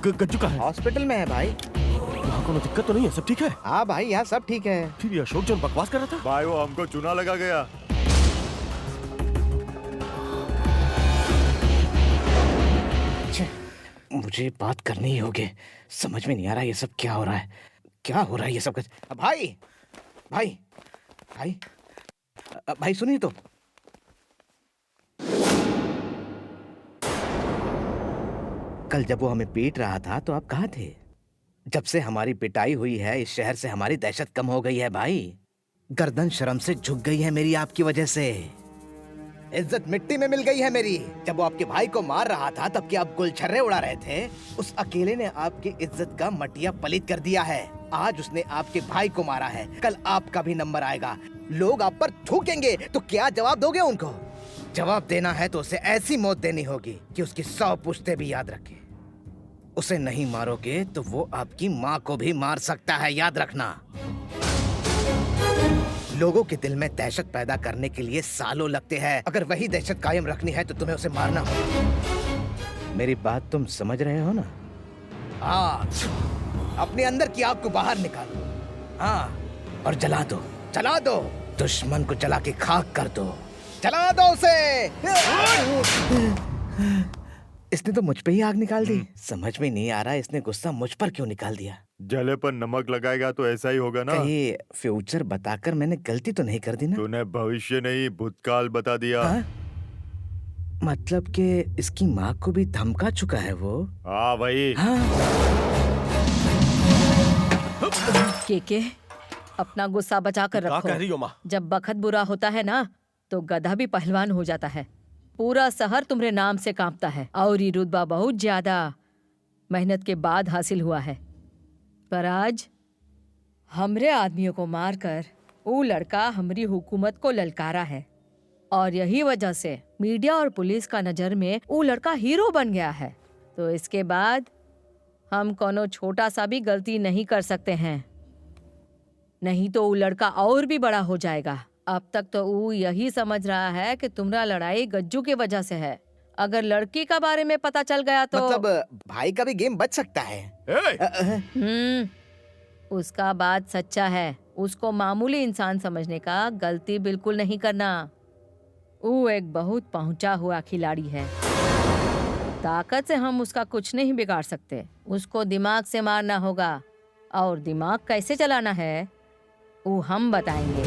गज्जू का है? हॉस्पिटल में है भाई। यहाँ कोनो दिक्कत तो नहीं है? सब ठीक है? हाँ भाई, यहाँ सब ठीक है। फिर ये अशोक जो बकवास कर रहा था? भाई वो हमको चूना लगा गया। मुझे बात करनी ही होगी। समझ में नहीं आ रहा ये सब क्या हो रहा है, क्या हो रहा है ये सब। भाई भाई भाई भाई सुनिए तो। कल जब वो हमें पीट रहा था तो आप कहाँ थे? जब से हमारी पिटाई हुई है, इस शहर से हमारी दहशत कम हो गई है भाई। गर्दन शर्म से झुक गई है मेरी आपकी वजह से। इज्जत मिट्टी में मिल गई है मेरी। जब वो आपके भाई को मार रहा था तब क्या आप गुलछर्रे उड़ा रहे थे? उस अकेले ने आपकी इज्जत का मटिया पलीत कर दिया है। आज उसने आपके भाई को मारा है, कल आपका भी नंबर आएगा। लोग आप पर थूकेंगे तो क्या जवाब दोगे उनको? जवाब देना है तो उसे ऐसी मौत देनी होगी कि उसकी 100 पुश्ते भी याद रखे। उसे नहीं मारोगे तो वो आपकी माँ को भी मार सकता है, याद रखना। लोगों के दिल में दहशत पैदा करने के लिए सालों लगते हैं। अगर वही दहशत कायम रखनी है तो तुम्हें उसे मारना होगा। मेरी बात तुम समझ रहे हो ना? आग, अपने अंदर की आग को बाहर निकालो। हाँ, और जला दो, जला दो। दुश्मन को जला के खाक कर दो, जला दो उसे। इसने तो मुझ पे ही आग निकाल दी। समझ में नहीं आ रहा इसने गुस्सा मुझ पर क्यों निकाल दिया। जले पर नमक लगाएगा तो ऐसा ही होगा ना। कहीं फ्यूचर बताकर मैंने गलती तो नहीं कर दी ना? तूने भविष्य नहीं भूतकाल बता दिया। हाँ? मतलब कि इसकी माँ को भी धमका चुका है वो? हाँ भाई। हाँ? के अपना गुस्सा बचा कर रखो। क्या कह रही हो माँ? जब बखत बुरा होता है ना तो गधा भी पहलवान हो जाता है। पूरा शहर तुम्हारे नाम से कांपता है और ये रुतबा बहुत ज्यादा मेहनत के बाद हासिल हुआ है। पर आज हमरे आदमियों को मारकर वो लड़का हमारी हुकूमत को ललकारा है और यही वजह से मीडिया और पुलिस का नजर में वो लड़का हीरो बन गया है, तो इसके बाद हम कोनो छोटा सा भी गलती नहीं कर सकते हैं, नहीं तो वो लड़का और भी बड़ा हो जाएगा। अब तक तो वो यही समझ रहा है कि तुम्हारा लड़ाई गज्जू की वजह से है। अगर लड़की का बारे में पता चल गया तो मतलब भाई का भी गेम बच सकता है। उसका बात सच्चा है। उसको मामूली इंसान समझने का गलती बिल्कुल नहीं करना। वो एक बहुत पहुंचा हुआ खिलाड़ी है। ताकत से हम उसका कुछ नहीं बिगाड़ सकते। उसको दिमाग से मारना होगा, और दिमाग कैसे चलाना है वो हम बताएंगे।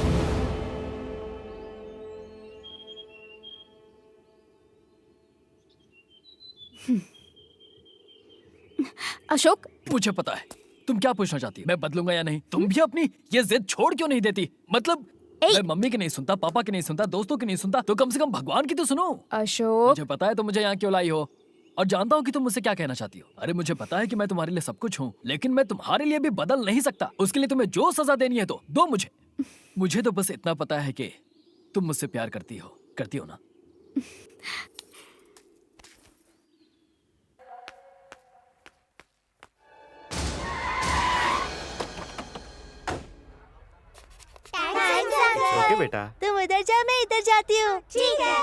अशोक, मुझे पता है तुम क्या पूछना चाहती हो। मैं बदलूंगा या नहीं? तुम भी अपनी ये जिद छोड़ क्यों नहीं देती? मतलब मैं मम्मी की नहीं सुनता, पापा की नहीं सुनता, दोस्तों की नहीं सुनता, तो कम से कम भगवान की तो सुनो। अशोक, मुझे पता है तुम मुझे यहाँ क्यों लाई हो, और जानता हूँ कि तुम मुझसे क्या कहना चाहती हो। अरे मुझे पता है कि मैं तुम्हारे लिए सब कुछ हूँ, लेकिन मैं तुम्हारे लिए भी बदल नहीं सकता। उसके लिए तुम्हें जो सजा देनी है तो दो मुझे। मुझे तो बस इतना पता है कि तुम मुझसे प्यार करती हो ना? ओके बेटा। तुम उधर जाओ, मैं इधर जाती हूँ। ठीक है।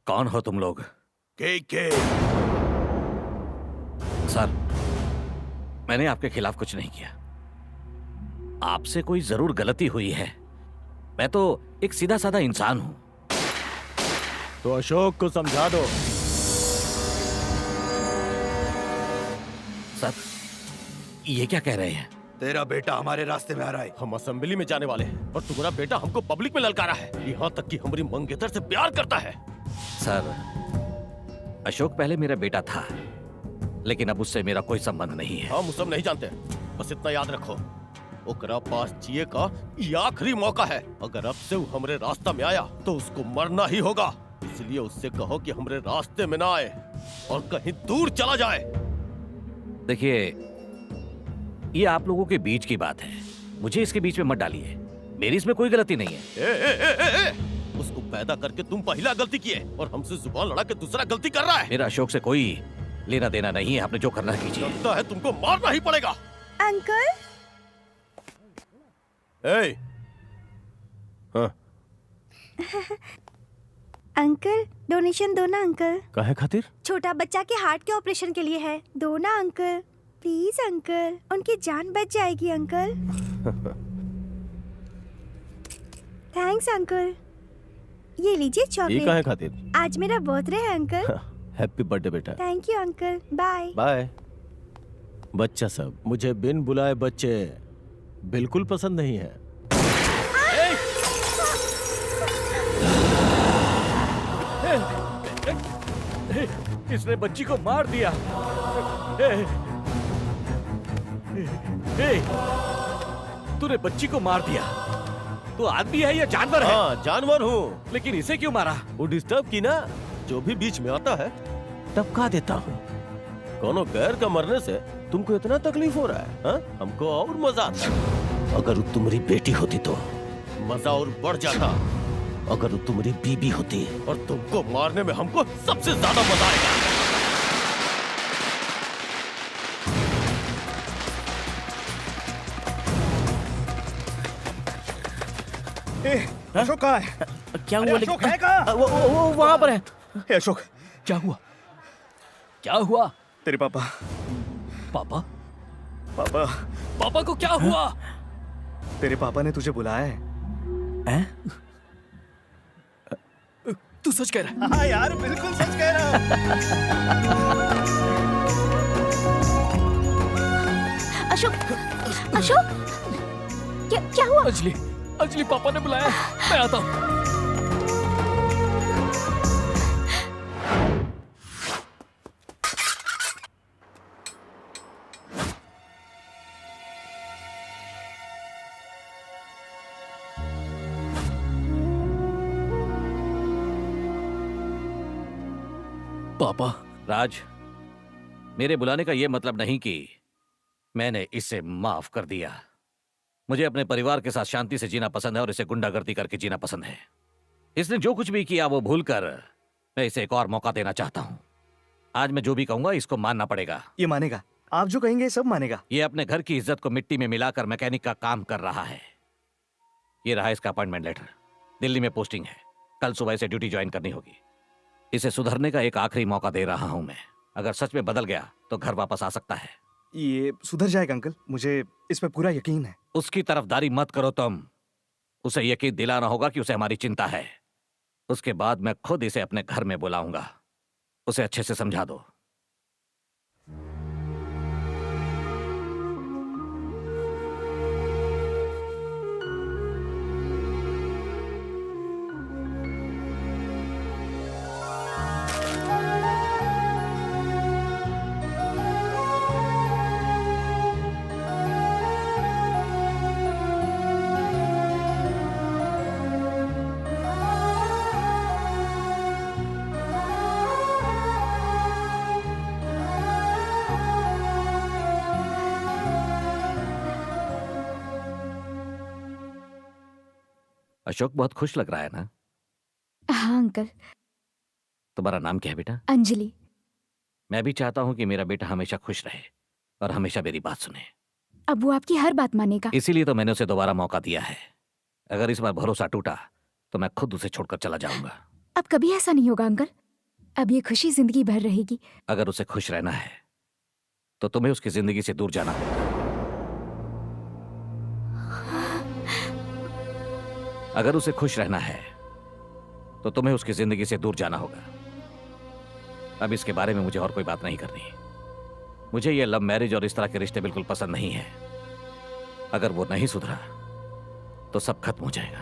कौन हो तुम लोग? के सर, मैंने आपके खिलाफ कुछ नहीं किया। आपसे कोई जरूर गलती हुई है। मैं तो एक सीधा साधा इंसान हूं। तो अशोक को समझा दो। सर, ये क्या कह रहे हैं? तेरा बेटा हमारे रास्ते में आ रहा है। हम असेंबली में जाने वाले हैं और तुम्हारा बेटा हमको पब्लिक में ललकारा है, यहाँ तक कि हमारी मंगेतर से प्यार करता है। सर, अशोक पहले मेरा बेटा था, लेकिन अब उससे मेरा कोई संबंध नहीं है। हम सब नहीं जानते, बस इतना याद रखो, ओकरा पास जिए का ये आखिरी मौका है। अगर अब से वो हमरे रास्ता में आया तो उसको मरना ही होगा। इसलिए उससे कहो कि हमरे रास्ते में ना आए और कहीं दूर चला जाए। देखिए, ये आप लोगों के बीच की बात है, मुझे इसके बीच में मत डालिए। मेरी इसमें कोई गलती नहीं है। उसको पैदा करके तुम पहला गलती किए और हमसे जुबान लड़ा के दूसरा गलती कर रहा है। मेरा अशोक से कोई लेना देना नहीं है। आपने जो करना है कीजिए। लगता है तुमको मारना ही पड़ेगा। अंकल, हाँ। अंकल डोनेशन दो ना अंकल। काहे खातिर? छोटा बच्चा के हार्ट के ऑपरेशन के लिए है, दो ना अंकल, प्लीज अंकल, उनकी जान बच जाएगी अंकल। Thanks uncle. ये लीजिए ये काहे चॉकलेट। खातिर? आज मेरा बर्थडे है अंकल। हैप्पी बर्थडे बेटा। Thank you uncle, bye. Bye. बच्चा सब, मुझे बिन बुलाए बच्चे बिल्कुल पसंद नहीं है। इसने बच्ची को मार दिया। तूने बच्ची को मार दिया। तू आदमी है या जानवर है? हाँ, जानवर हूँ। लेकिन इसे क्यों मारा? वो डिस्टर्ब की ना, जो भी बीच में आता है टपका देता हूँ। कोनो गैर का मरने से तुमको इतना तकलीफ हो रहा है, हाँ? हमको और मजा आता है। अगर वो तुम्हारी बेटी होती तो मजा और बढ़ जाता। अगर वो तुम्हारी बीबी होती और तुमको मारने में हमको सबसे ज्यादा मजा आएगा। अशोक कहाँ है? क्या अरे हुआ? अशोक है कहाँ? वो वहाँ पर है। हे अशोक, क्या हुआ? क्या हुआ? तेरे पापा पापा? पापा पापा को क्या हुआ? तेरे पापा ने तुझे बुलाया है। तू सच कह रहा है? हाँ यार, बिल्कुल सच कह रहा हूँ। अशोक, अशोक, क्या हुआ? अंजलि पापा ने बुलाया। मैं आता हूँ। पापा। राज, मेरे बुलाने का यह मतलब नहीं कि मैंने इसे माफ कर दिया। मुझे अपने परिवार के साथ शांति से जीना पसंद है और इसे गुंडागर्दी करके जीना पसंद है। इसने जो कुछ भी किया वो भूलकर मैं इसे एक और मौका देना चाहता हूं। आज मैं जो भी कहूंगा इसको मानना पड़ेगा। ये मानेगा, आप जो कहेंगे सब मानेगा। ये अपने घर की इज्जत को मिट्टी में मिलाकर मैकेनिक का काम कर रहा है। ये रहा इसका अपॉइंटमेंट लेटर। दिल्ली में पोस्टिंग है, कल सुबह इसे ड्यूटी ज्वाइन करनी होगी। इसे सुधरने का एक आखिरी मौका दे रहा हूं मैं। अगर सच में बदल गया तो घर वापस आ सकता है। ये सुधर जाएगा अंकल, मुझे इस पे पूरा यकीन है। उसकी तरफदारी मत करो तुम। उसे यकीन दिलाना होगा कि उसे हमारी चिंता है। उसके बाद मैं खुद इसे अपने घर में बुलाऊंगा। उसे अच्छे से समझा दो। अशोक बहुत खुश लग रहा है ना? हाँ अंकल। तुम्हारा नाम क्या है बेटा? अंजलि। मैं भी चाहता हूं कि मेरा बेटा हमेशा खुश रहे और हमेशा मेरी बात सुने। अब वो आपकी हर बात मानेगा। इसीलिए तो मैंने उसे दोबारा मौका दिया है। अगर इस बार भरोसा टूटा तो मैं खुद उसे छोड़कर चला जाऊंगा। अब कभी ऐसा नहीं होगा अंकल। अब ये खुशी जिंदगी भर रहेगी। अगर उसे खुश रहना है तो तुम्हें उसकी जिंदगी से दूर जाना होगा। अगर उसे खुश रहना है तो तुम्हें उसकी जिंदगी से दूर जाना होगा। अब इसके बारे में मुझे और कोई बात नहीं करनी। मुझे ये लव मैरिज और इस तरह के रिश्ते बिल्कुल पसंद नहीं है। अगर वो नहीं सुधरा तो सब खत्म हो जाएगा।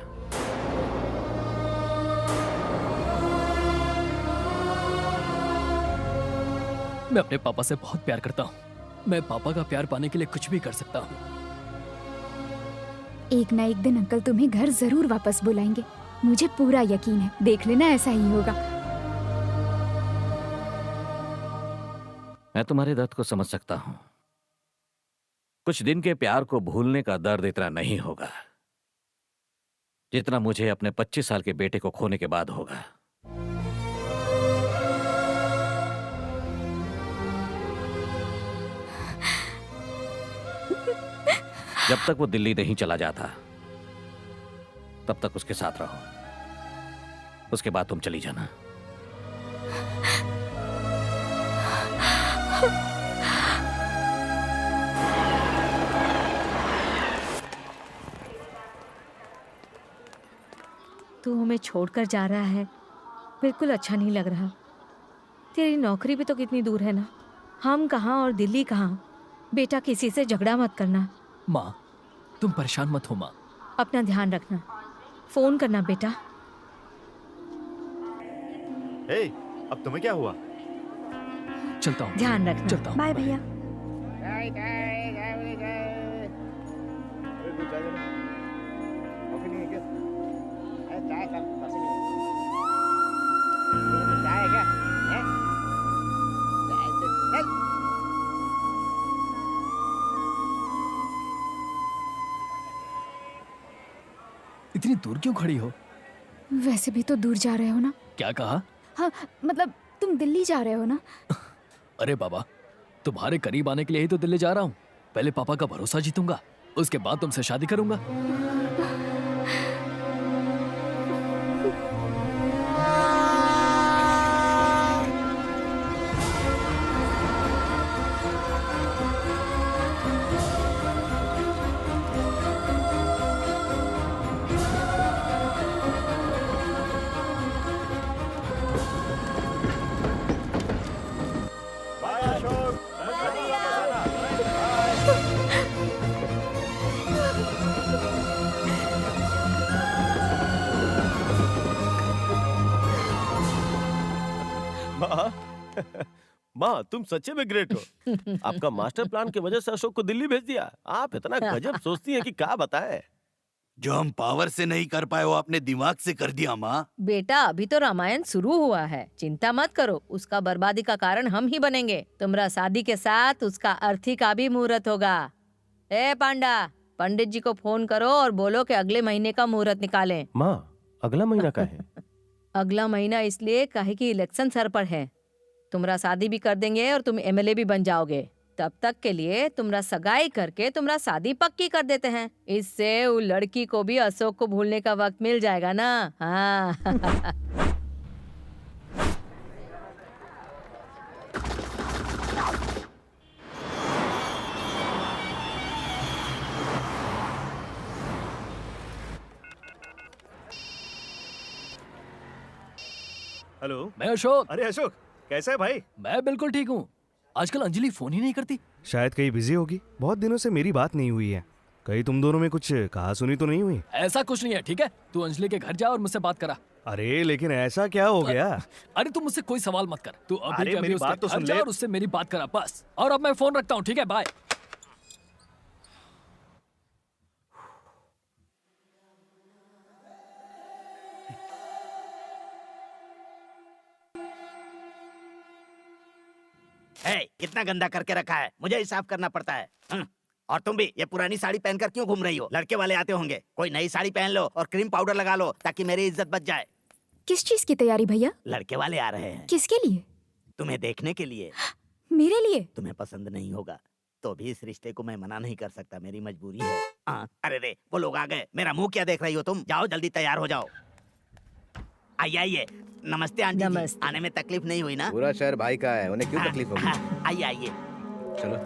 मैं अपने पापा से बहुत प्यार करता हूँ। मैं पापा का प्यार पाने के लिए कुछ भी कर सकता हूँ। एक ना एक दिन अंकल तुम्हें घर जरूर वापस बुलाएंगे। मुझे पूरा यकीन है, देख लेना ऐसा ही होगा। मैं तुम्हारे दर्द को समझ सकता हूं। कुछ दिन के प्यार को भूलने का दर्द इतना नहीं होगा जितना मुझे अपने 25 साल के बेटे को खोने के बाद होगा। जब तक वो दिल्ली नहीं चला जाता तब तक उसके साथ रहो। उसके बाद तुम चली जाना। तू हमें छोड़कर जा रहा है, बिल्कुल अच्छा नहीं लग रहा। तेरी नौकरी भी तो कितनी दूर है ना। हम कहाँ और दिल्ली कहाँ। बेटा किसी से झगड़ा मत करना। माँ, तुम परेशान मत हो माँ। अपना ध्यान रखना। फोन करना बेटा। हे, अब तुम्हें क्या हुआ? चलता हूँ। ध्यान रखना। चलता हूँ। बाय भैया। इतनी दूर क्यों खड़ी हो? वैसे भी तो दूर जा रहे हो ना। क्या कहा? हाँ मतलब तुम दिल्ली जा रहे हो ना। अरे बाबा, तुम्हारे करीब आने के लिए ही तो दिल्ली जा रहा हूँ। पहले पापा का भरोसा जीतूंगा, उसके बाद तुमसे शादी करूंगा। माँ, तुम सच्चे में ग्रेट हो। आपका मास्टर प्लान की वजह से अशोक को दिल्ली भेज दिया। आप इतना गजब सोचती हैं कि क्या बताएं। जो हम पावर से नहीं कर पाए वो आपने दिमाग से कर दिया माँ। बेटा अभी तो रामायण शुरू हुआ है, चिंता मत करो, उसका बर्बादी का कारण हम ही बनेंगे। तुम्हारा शादी के साथ उसका अर्थी का भी मुहूर्त होगा। ए पांडा, पंडित जी को फोन करो और बोलो कि अगले महीने का मुहूर्त निकालें। माँ अगला महीना का है? अगला महीना इसलिए काहे कि इलेक्शन सर पर है। तुम्हारा शादी भी कर देंगे और तुम एमएलए भी बन जाओगे। तब तक के लिए तुम्हारा सगाई करके तुम्हारा शादी पक्की कर देते हैं। इससे वो लड़की को भी अशोक को भूलने का वक्त मिल जाएगा ना। हाँ। हेलो। मैं अशोक। अरे अशोक, कैसा है भाई? मैं बिल्कुल ठीक हूँ। आजकल अंजलि फोन ही नहीं करती। शायद कहीं बिजी होगी, बहुत दिनों से मेरी बात नहीं हुई है। कहीं तुम दोनों में कुछ कहा सुनी तो नहीं हुई? ऐसा कुछ नहीं है, ठीक है? तू अंजलि के घर जा और मुझसे बात करा। अरे लेकिन ऐसा क्या हो गया? अरे तू मुझसे कोई सवाल मत कर, तू अभी अरे के अभी मेरी उसके बात तो घर सुन जा ले। और उससे मेरी बात करा बस। और अब मैं फोन रखता हूँ, ठीक है? बाय। है कितना गंदा करके रखा है, मुझे ही साफ करना पड़ता है। और तुम भी ये पुरानी साड़ी पहनकर क्यों घूम रही हो? लड़के वाले आते होंगे, कोई नई साड़ी पहन लो और क्रीम पाउडर लगा लो ताकि मेरी इज्जत बच जाए। किस चीज की तैयारी भैया? लड़के वाले आ रहे हैं। किसके लिए? तुम्हें देखने के लिए। मेरे लिए? तुम्हें पसंद नहीं होगा तो भी इस रिश्ते को मैं मना नहीं कर सकता, मेरी मजबूरी है। अरे रे, वो लोग आ गए। मेरा मुंह क्या देख रही हो तुम? जाओ जल्दी तैयार हो जाओ। आइए आइए। नमस्ते आंटी जी। नमस्ते। आने में तकलीफ नहीं हुई ना? पूरा शहर भाई का है, उन्हें क्यों तकलीफ होगी? आइए आइए। चलो।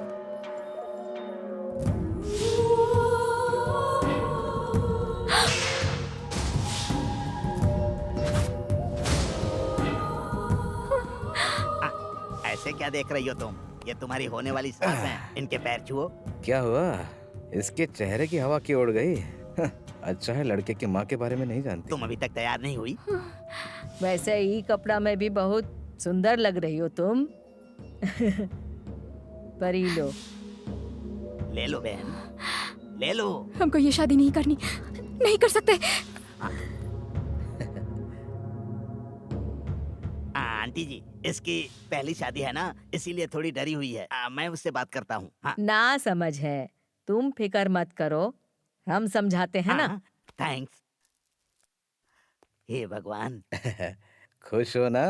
ऐसे क्या देख रही हो तुम? ये तुम्हारी होने वाली सास है, इनके पैर छुओ। क्या हुआ? इसके चेहरे की हवा क्यों उड़ गई? अच्छा है लड़के की माँ के बारे में नहीं जानती। तुम अभी तक तैयार नहीं हुई? वैसे ही कपड़ा में भी बहुत सुंदर लग रही हो तुम। परी लो। ले लो बहन, ले लो। हमको ये शादी नहीं करनी, नहीं कर सकते। आंटी जी, इसकी पहली शादी है ना, इसीलिए थोड़ी डरी हुई है। मैं उससे बात करता हूँ। ना समझ है, तुम फिकर मत करो, हम समझाते हैं ना। थैंक्स। हे भगवान। खुश हो ना?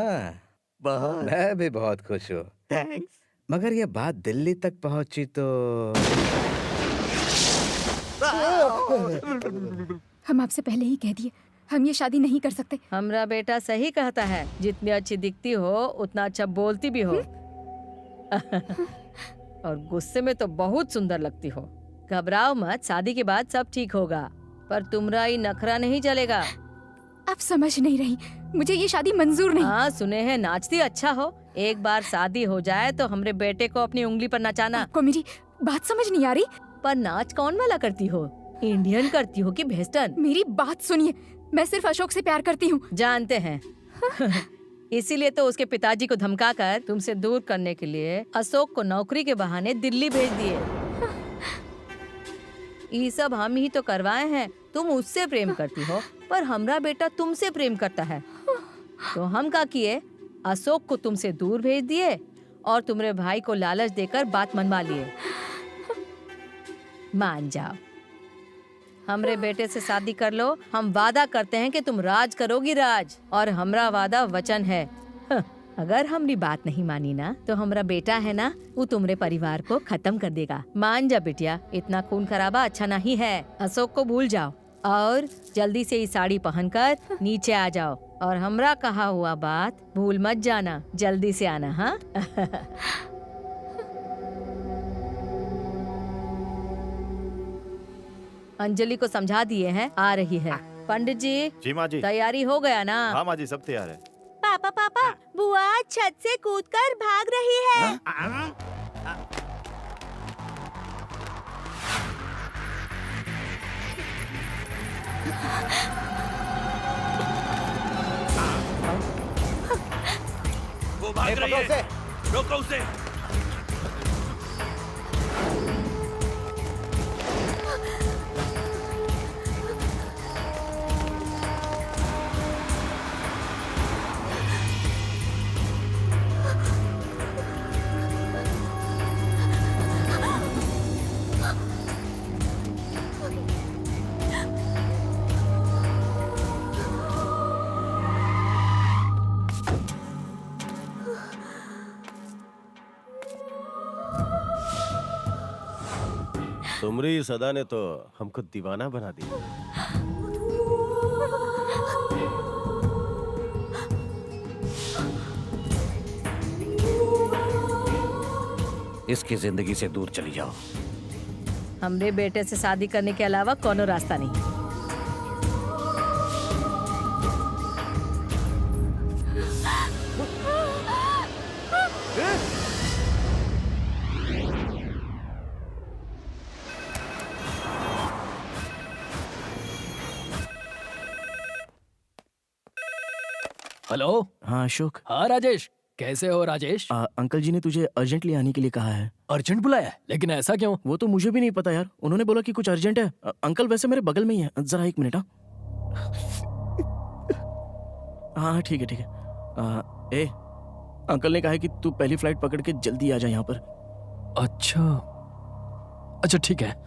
बहुत। मैं भी बहुत खुश हूँ। थैंक्स। मगर ये बात दिल्ली तक पहुंची तो हम आपसे पहले ही कह दिए, हम ये शादी नहीं कर सकते। हमरा बेटा सही कहता है, जितनी अच्छी दिखती हो उतना अच्छा बोलती भी हो। और गुस्से में तो बहुत सुंदर लगती हो। घबराओ मत, शादी के बाद सब ठीक होगा, पर तुम्हारा ही नखरा नहीं चलेगा। आप समझ नहीं रही, मुझे ये शादी मंजूर नहीं। हाँ सुने हैं नाचती अच्छा हो। एक बार शादी हो जाए तो हमरे बेटे को अपनी उंगली पर नचाना। आपको मेरी बात समझ नहीं आ रही? पर नाच कौन वाला करती हो, इंडियन करती हो कि वेस्टर्न? मेरी बात सुनिए, मैं सिर्फ अशोक से प्यार करती हूँ। जानते हैं। इसीलिए तो उसके पिताजी को धमकाकर तुमसे दूर करने के लिए अशोक को नौकरी के बहाने दिल्ली भेज दिए। ये सब हम ही तो करवाए हैं। तुम उससे प्रेम करती हो पर हमरा बेटा तुमसे प्रेम करता है, तो हम क्या किए, अशोक को तुमसे दूर भेज दिए और तुम्हारे भाई को लालच देकर बात मनवा लिए। मान जाओ, हमरे बेटे से शादी कर लो। हम वादा करते हैं कि तुम राज करोगी राज, और हमरा वादा वचन है। अगर हमरी बात नहीं मानी ना तो हमरा बेटा है ना, वो तुम्हारे परिवार को खत्म कर देगा। मान जा बिटिया, इतना खून खराबा अच्छा नहीं है। अशोक को भूल जाओ और जल्दी से ये साड़ी पहनकर नीचे आ जाओ, और हमरा कहा हुआ बात भूल मत जाना। जल्दी से आना। हाँ। अंजलि को समझा दिए हैं, आ रही है। पंडित जी। जी माँ जी। तैयारी हो गया ना? हाँ माँ जी, सब तैयार है। पापा पापा, बुआ छत से कूदकर भाग रही है। वो भाग रही है, रोको उसे। तुम्हारी इस अदा ने तो हमको दीवाना बना दिया। इसकी जिंदगी से दूर चली जाओ। हमरे बेटे से शादी करने के अलावा कोनो रास्ता नहीं। हेलो। हाँ अशोक। हाँ राजेश, कैसे हो राजेश? अंकल जी ने तुझे अर्जेंटली आने के लिए कहा है। अर्जेंट बुलाया है? लेकिन ऐसा क्यों? वो तो मुझे भी नहीं पता यार, उन्होंने बोला कि कुछ अर्जेंट है। अंकल वैसे मेरे बगल में ही है, जरा 1 मिनट। हाँ ठीक है ठीक है। ए अंकल ने कहा है कि तू पहली फ्लाइट पकड़ के जल्दी आ जा यहाँ पर। अच्छा अच्छा ठीक है।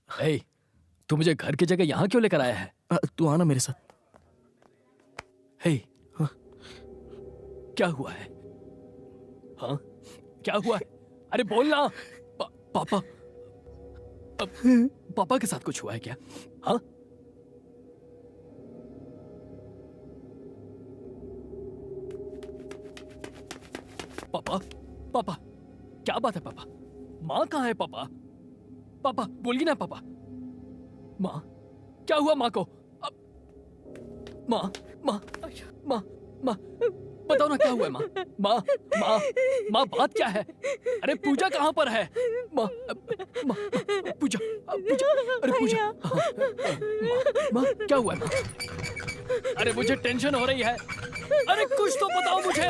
हे, तू मुझे घर की जगह यहाँ क्यों लेकर आया है? तू आना मेरे साथ। हे, हाँ? क्या हुआ है? हाँ क्या हुआ है? अरे बोलना। पापा पापा के साथ कुछ हुआ है क्या? हाँ पापा पापा क्या बात है पापा? माँ कहाँ है पापा? पापा बोलिए ना पापा। माँ क्या हुआ माँ को? माँ माँ माँ माँ बताओ ना क्या हुआ है माँ? माँ माँ माँ बात क्या है? अरे पूजा कहाँ पर है? माँ माँ पूजा पूजा अरे पूजा। माँ क्या हुआ है माँ? अरे मुझे टेंशन हो रही है। अरे कुछ तो बताओ मुझे।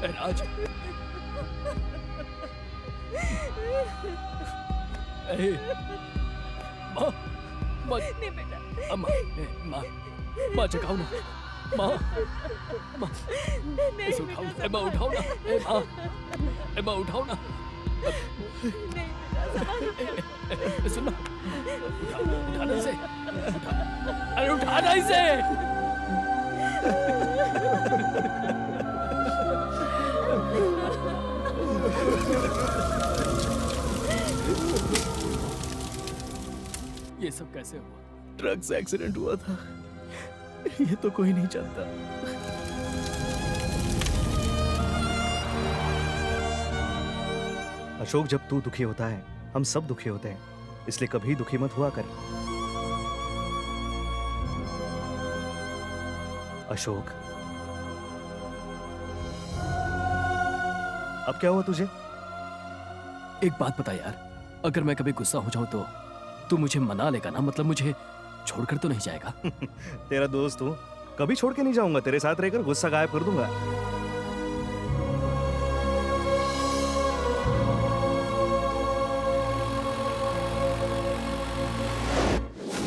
राज माँ माँ माँ माँ जगाओ ना। माँ माँ इसे उठाओ ना। माँ उठाओ ना। माँ माँ उठाओ ना। सुनो उठाना इसे। अरे उठाना इसे। ये सब कैसे हुआ? ट्रक से एक्सीडेंट हुआ था, ये तो कोई नहीं जानता। अशोक, जब तू दुखी होता है हम सब दुखी होते हैं, इसलिए कभी दुखी मत हुआ कर। अशोक, अब क्या हुआ तुझे? एक बात बता यार, अगर मैं कभी गुस्सा हो जाऊं तो तू मुझे मना लेगा ना? मतलब मुझे छोड़कर तो नहीं जाएगा? तेरा दोस्त हूं, कभी छोड़ के नहीं जाऊंगा, तेरे साथ रहकर गुस्सा गायब कर दूंगा।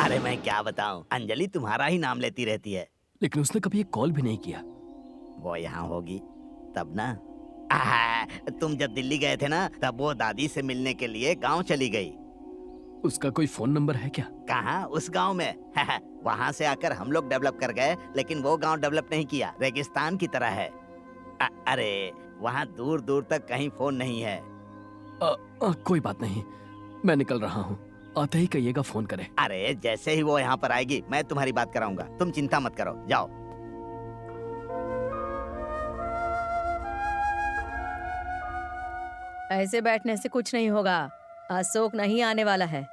अरे मैं क्या बताऊं, अंजलि तुम्हारा ही नाम लेती रहती है। लेकिन उसने कभी एक कॉल भी नहीं किया। वो यहाँ होगी तब ना। तुम जब दिल्ली गए थे ना, तब वो दादी से मिलने के लिए गांव चली गई। उसका कोई फोन नंबर है क्या? कहाँ, उस गांव में। वहाँ से आकर हम लोग डेवलप कर गए, लेकिन वो गांव डेवलप नहीं किया, रेगिस्तान की तरह है। अरे वहाँ दूर दूर तक कहीं फोन नहीं है। कोई बात नहीं, मैं निकल रहा हूँ, आते ही कहिएगा फोन करें। अरे जैसे ही वो यहाँ पर आएगी मैं तुम्हारी बात कराऊंगा, तुम चिंता मत करो, जाओ। ऐसे बैठने से कुछ नहीं होगा। अशोक नहीं आने वाला है।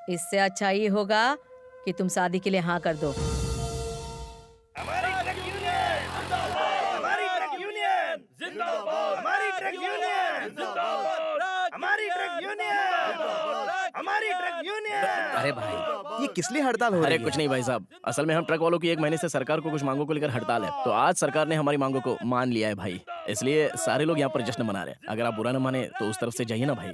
इससे अच्छा ये होगा कि तुम शादी के लिए हाँ कर दो। अरे भाई, ये किस लिए हड़ताल हो रही है? अरे कुछ नहीं भाई साहब, असल में हम ट्रक वालों की 1 महीने से सरकार को कुछ मांगों को लेकर हड़ताल है। तो आज सरकार ने हमारी मांगों को मान लिया है भाई, इसलिए सारे लोग यहाँ पर जश्न मना रहे हैं। अगर आप बुरा न माने तो उस तरफ से जाइए ना भाई।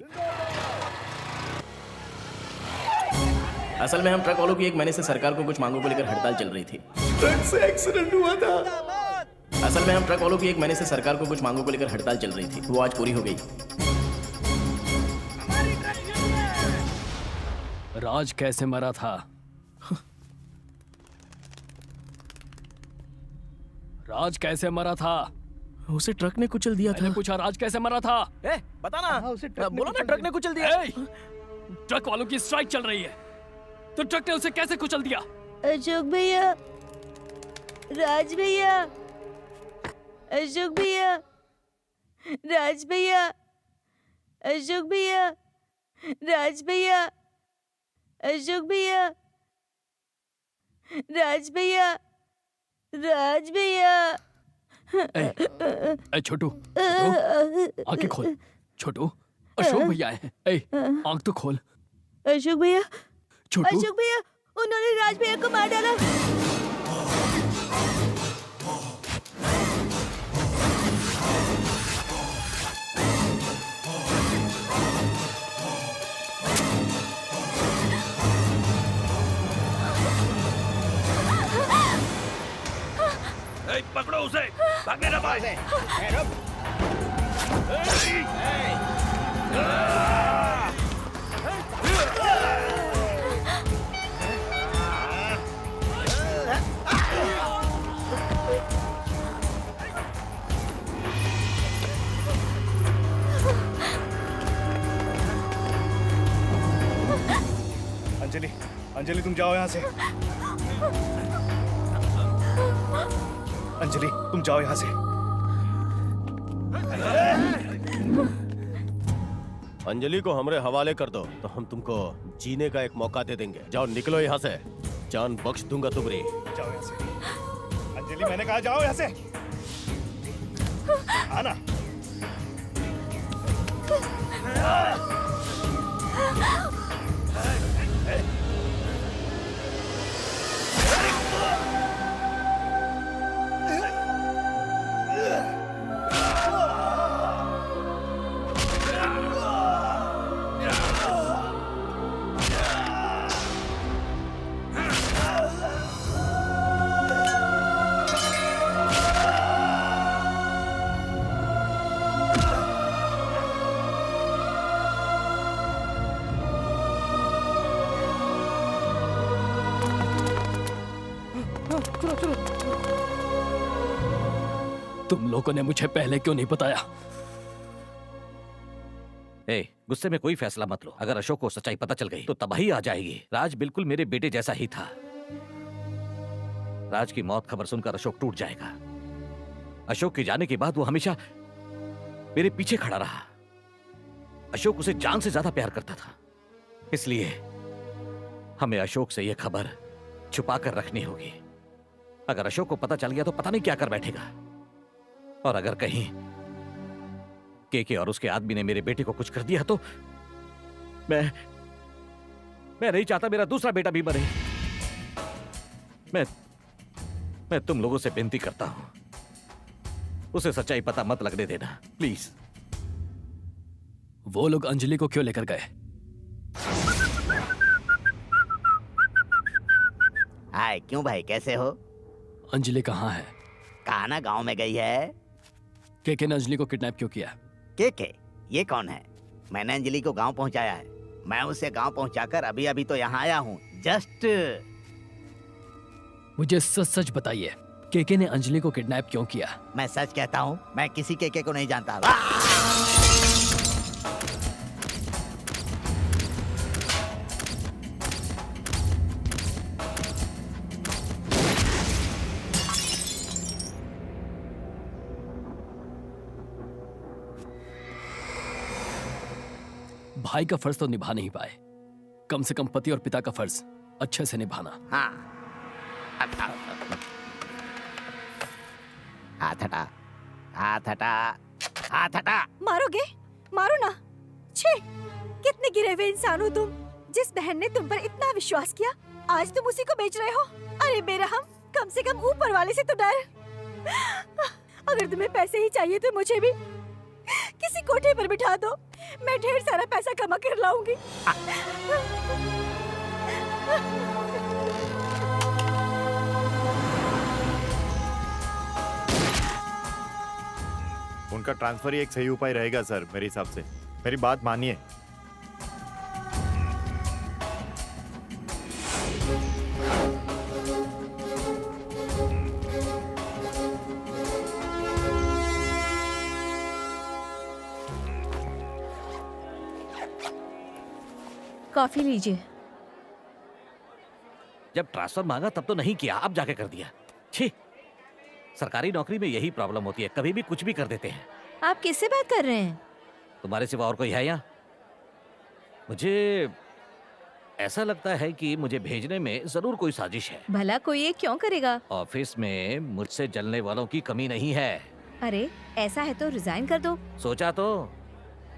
असल में हम ट्रक वालों की 1 महीने से सरकार को कुछ मांगों को लेकर हड़ताल चल रही थी। ट्रक से एक्सीडेंट हुआ था। असल में हम ट्रक वालों की 1 महीने से सरकार को कुछ मांगों को लेकर हड़ताल चल रही थी, वो आज पूरी हो गई। राज कैसे मरा था? राज कैसे मरा था? उसे ट्रक ने कुचल दिया था। मैंने पूछा राज कैसे मरा था? बता ना। बोला ना ट्रक ने कुचल दिया। ट्रक वालों की स्ट्राइक चल रही है, तो ट्रक ने उसे कैसे कुचल दिया? अशोक भैया, राज भैया, अशोक भैया, राज भैया, अशोक भैया, राज भैया, अशोक भैया, राज भैया, राज भैया। छोटू, आंखें खोल। छोटू, अशोक भैया आए हैं। आंख तो खोल। अशोक भैया, छोटू, अशोक भैया, उन्होंने राज भैया को मार डाला। पकड़ो उसे, भागने ना पाए। अंजलि, अंजलि तुम जाओ यहाँ से। अंजलि तुम जाओ यहाँ से। अंजलि को हमरे हवाले कर दो तो हम तुमको जीने का एक मौका दे देंगे। जाओ निकलो यहाँ से, जान बख्श दूंगा तुम्हारी। जाओ यहाँ से। अंजलि मैंने कहा जाओ यहाँ से। आना। तुम लोगों ने मुझे पहले क्यों नहीं बताया? गुस्से में कोई फैसला मत लो। अगर अशोक को सच्चाई पता चल गई तो तबाही आ जाएगी। राज बिल्कुल मेरे बेटे जैसा ही था। राज की मौत खबर सुनकर अशोक टूट जाएगा। अशोक के जाने के बाद वो हमेशा मेरे पीछे खड़ा रहा। अशोक उसे जान से ज्यादा प्यार करता था, इसलिए हमें अशोक से यह खबर छुपा कर रखनी होगी। अगर अशोक को पता चल गया तो पता नहीं क्या कर बैठेगा। और अगर कहीं केके और उसके आदमी ने मेरे बेटे को कुछ कर दिया तो मैं नहीं चाहता मेरा दूसरा बेटा भी मरे। मैं मैं तुम लोगों से विनती करता हूं, उसे सच्चाई पता मत लगने देना, प्लीज। वो लोग अंजलि को क्यों लेकर गए? हाय, क्यों भाई, कैसे हो? अंजलि कहाँ है? कहा ना गांव में गई है। केके ने अंजलि को किडनैप क्यों किया? के ये कौन है? मैंने अंजलि को गांव पहुंचाया है। मैं उसे गांव पहुंचाकर अभी अभी तो यहाँ आया हूँ, जस्ट। मुझे सच सच बताइए, केके ने अंजलि को किडनैप क्यों किया? मैं सच कहता हूँ, मैं किसी केके को नहीं जानता। भाई का फर्ज तो निभा नहीं पाए, कम से कम पति और पिता का फर्ज अच्छे से निभाना। हाँ, हाथ हटा, हाथ हटा, हाथ हटा। मारोगे? मारो ना। छे, कितने गिरे हुए इंसान हो तुम। जिस बहन ने तुम पर इतना विश्वास किया, आज तुम उसी को बेच रहे हो। अरे बेरहम, कम से कम ऊपर वाले से तो डर। अगर तुम्हें पैसे ही चाहिए तो मुझे भी किसी कोठे पर बिठा दो, मैं ढेर सारा पैसा कमा कर लाऊंगी। उनका ट्रांसफर ही एक सही उपाय रहेगा सर, मेरे हिसाब से। मेरी बात मानिए। कॉफी लीजिए। जब ट्रांसफर मांगा तब तो नहीं किया, अब जाके कर दिया। छी, सरकारी नौकरी में यही प्रॉब्लम होती है, कभी भी कुछ भी कर देते हैं। आप किससे बात कर रहे हैं? तुम्हारे सिवा और कोई है यहाँ? मुझे ऐसा लगता है कि मुझे भेजने में जरूर कोई साजिश है। भला कोई ये क्यों करेगा? ऑफिस में मुझसे जलने वालों की कमी नहीं है। अरे ऐसा है तो रिजाइन कर दो। सोचा तो,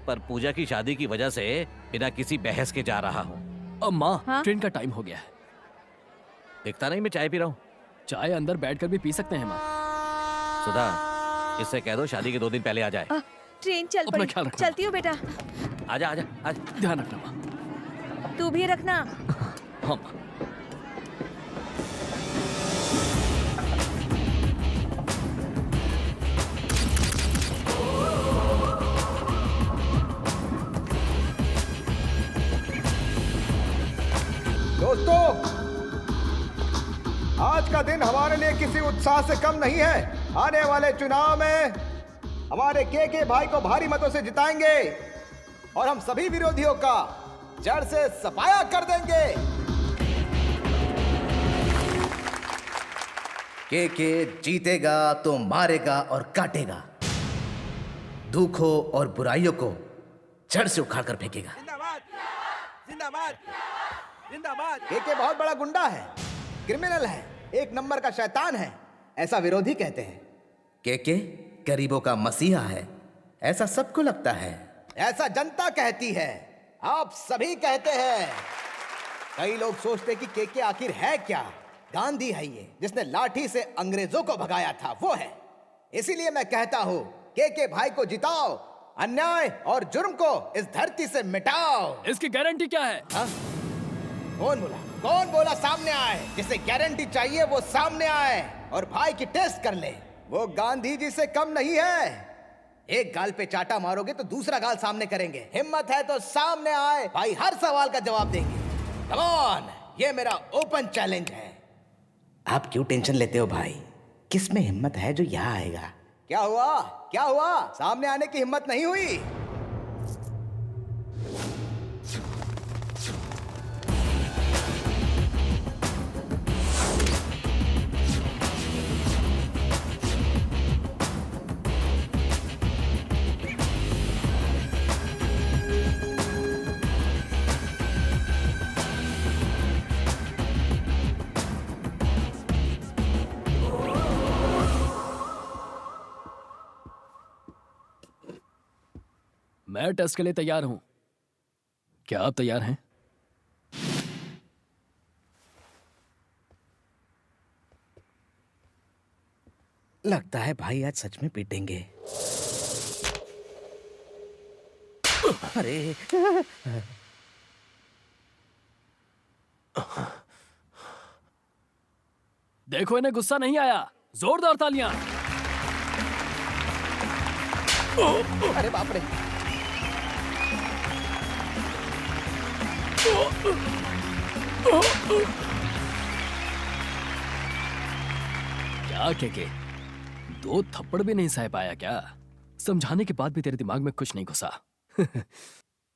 पर पूजा की शादी की वजह से बिना किसी बहस के जा रहा हूँ। अम्मा, हाँ? ट्रेन का टाइम हो गया है। दिखता नहीं मैं चाय पी रहा हूँ। चाय अंदर बैठकर भी पी सकते हैं माँ। सुधा, इससे कह दो शादी के 2 दिन पहले आ जाए। ट्रेन चल अपना पड़ी। ख्याल रखना। चलती हूँ बेटा। आजा आजा आजा। ध्यान रखना माँ। तू भी रखना। हाँ। दोस्तों, आज का दिन हमारे लिए किसी उत्साह से कम नहीं है। आने वाले चुनाव में हमारे के भाई को भारी मतों से जिताएंगे और हम सभी विरोधियों का जड़ से सफाया कर देंगे। के जीतेगा तो मारेगा और काटेगा, दुखों और बुराइयों को जड़ से उखाड़ कर फेंकेगा। जिंदाबाद, जिंदाबाद। के बहुत बड़ा गुंडा है, क्रिमिनल है, एक नंबर का शैतान है, ऐसा विरोधी कहते हैं। के गरीबों का मसीहा है, ऐसा सबको लगता है। ऐसा जनता कहती है, आप सभी कहते हैं। कई लोग सोचते कि के आखिर है क्या? गांधी है ये, जिसने लाठी से अंग्रेजों को भगाया था, वो है। इसीलिए मैं कहता हूँ, के भाई को जिताओ, अन्याय और जुर्म को इस धरती से मिटाओ। इसकी गारंटी क्या है? हा? कौन बोला? कौन बोला सामने आए? जिसे गारंटी चाहिए वो सामने आए और भाई की टेस्ट कर ले। वो गांधी जी से कम नहीं है। एक गाल पे चाटा मारोगे तो दूसरा गाल सामने करेंगे। हिम्मत है तो सामने आए, भाई हर सवाल का जवाब देंगे। कम ऑन, ये मेरा ओपन चैलेंज है। आप क्यों टेंशन लेते हो भाई? किस में हिम्मत है जो यहाँ आएगा? क्या हुआ? क्या हुआ? सामने आने की हिम्मत नहीं हुई? मैं टेस्ट के लिए तैयार हूं। क्या आप तैयार हैं? लगता है भाई आज सच में पीटेंगे। अरे देखो इन्हें गुस्सा नहीं आया, जोरदार तालियां। अरे बाप रे। क्या के दो थप्पड़ भी नहीं सह पाया क्या? समझाने के बाद भी तेरे दिमाग में कुछ नहीं घुसा।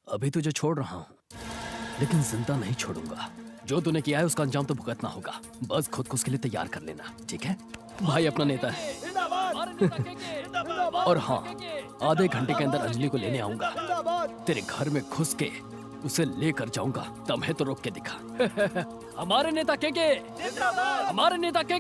अभी तुझे छोड़ रहा हूं, लेकिन जिंदा नहीं छोड़ूंगा। जो तूने किया है उसका अंजाम तो भुगतना होगा। बस खुद को उसके लिए तैयार कर लेना, ठीक है? भाई अपना नेता है। और हाँ, आधे घंटे के अंदर अंजलि को लेने आऊंगा। तेरे घर में घुस के उसे लेकर जाऊंगा। दम है तो रोक के दिखा। हमारे नेता के हमारे नेता के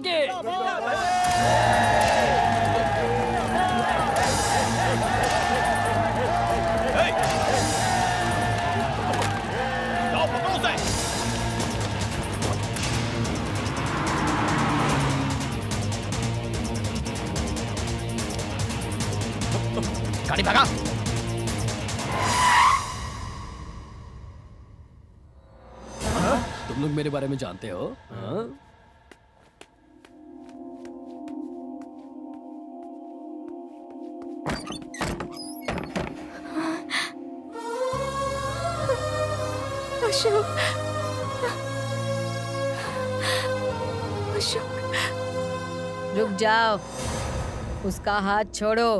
गाड़ी भगा। तुम लोग मेरे बारे में जानते हो? हाँ? अशोक, अशोक, रुक जाओ, उसका हाथ छोड़ो।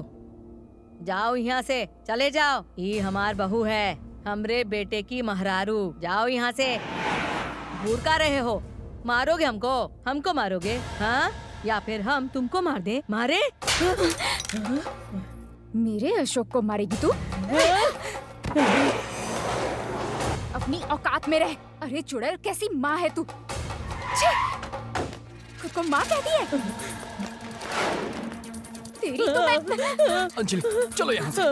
जाओ यहाँ से, चले जाओ। ये हमार बहू है, हमरे बेटे की महरारू। जाओ यहाँ से। घूर का रहे हो? मारोगे हमको? हमको मारोगे? हाँ? या फिर हम तुमको मार दे? मारे? मेरे अशोक को मारेगी तू? अपनी औकात में रह। अरे चुड़ैल, कैसी माँ है तू? छी! खुद को माँ कहती है? तेरी तो मैं... अंजलि, चलो यहाँ से।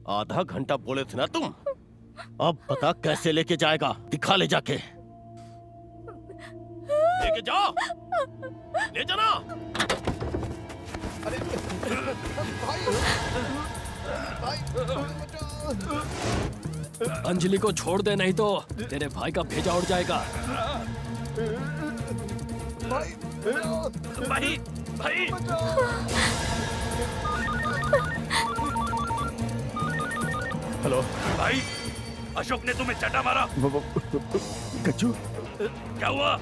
आधा घंटा बोले थे ना तुम। अब बता कैसे लेके जाएगा? दिखा ले जाके। लेके जाओ, ले जाना। अरे अंजलि को छोड़ दे, नहीं तो तेरे भाई का भेजा उड़ जाएगा। भाई, भाई। हेलो भाई, अशोक ने तुम्हें चटा मारा। गज्जू, क्या हुआ?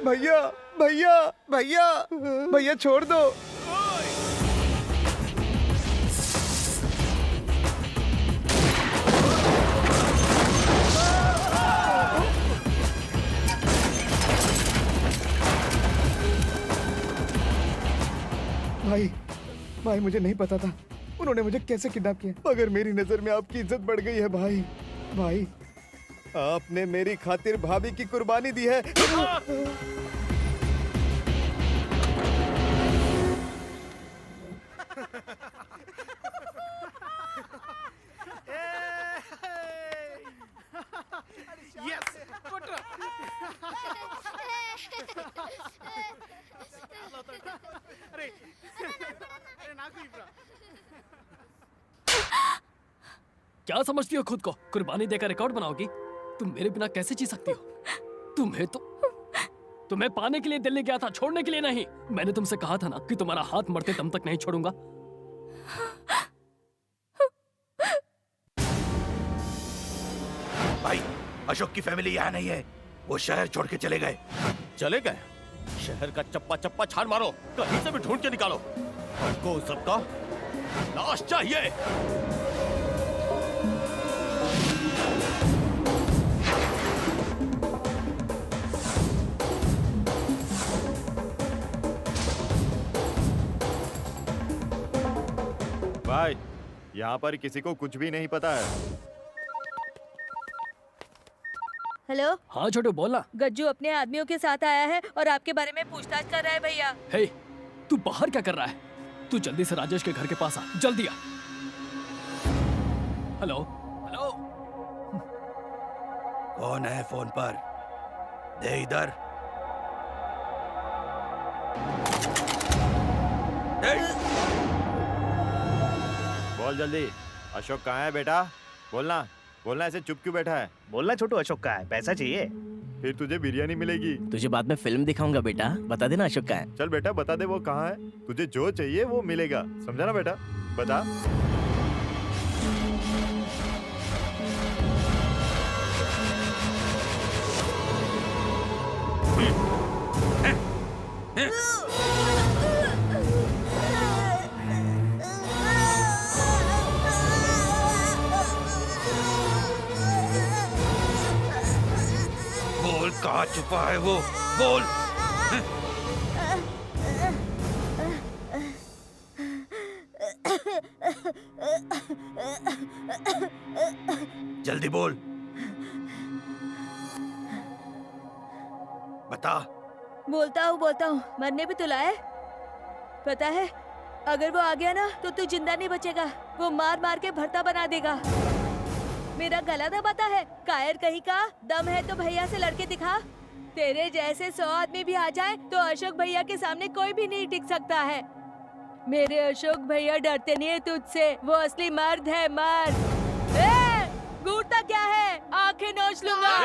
भैया भैया भैया भैया छोड़ दो। भाई भाई, मुझे नहीं पता था उन्होंने मुझे कैसे किडनैप किया, मगर मेरी नजर में आपकी इज्जत बढ़ गई है भाई। भाई, आपने मेरी खातिर भाभी की कुर्बानी दी है। क्या समझती हो खुद को? कुर्बानी देकर रिकॉर्ड बनाओगी? तुम मेरे बिना कैसे जी सकती हो? तुम्हें पाने के लिए दिल्ली गया था, छोड़ने के लिए नहीं। मैंने तुमसे कहा था ना कि तुम्हारा हाथ मरते दम तक नहीं छोड़ूंगा। भाई, अशोक की फैमिली यहाँ नहीं है, वो शहर छोड़ के चले गए। चले गए? शहर का चप्पा चप्पा छान मारो, कहीं से भी ढूंढ के निकालो। हमको सबका लाश चाहिए। भाई यहाँ पर किसी को कुछ भी नहीं पता है। हेलो। हाँ छोटू बोलना। गज्जू अपने आदमियों के साथ आया है और आपके बारे में पूछताछ कर रहा है भैया। हे, तू बाहर क्या कर रहा है? तू जल्दी से राजेश के घर के पास आ, जल्दी आ। Hello hello. कौन है फोन पर? दे इधर। बोल जल्दी, अशोक कहाँ है बेटा? बोलना बोलना, ऐसे चुप क्यों बैठा है? बोलना छोटू, अशोक का है, पैसा चाहिए। फिर तुझे बिरयानी मिलेगी। तुझे बाद में फिल्म दिखाऊंगा बेटा, बता देना अशोक का है। चल बेटा बता दे वो कहाँ है। तुझे जो चाहिए वो मिलेगा, समझा ना बेटा? बता। बोल कहाँ छुपा है वो? बोल। जल्दी बोल, बता। बोलता हूँ, मरने भी तो लाए। पता है, अगर वो आ गया ना तो तू जिंदा नहीं बचेगा। वो मार मार के भरता बना देगा। मेरा गला दबाता है, कायर कहीं का। दम है तो भैया से लड़के दिखा। तेरे जैसे 100 आदमी भी आ जाए तो अशोक भैया के सामने कोई भी नहीं टिक सकता है। मेरे अशोक भैया डरते नहीं है तुझसे, वो असली मर्द है, मर्द। घूरता क्या है? आंखें नोच लूंगा।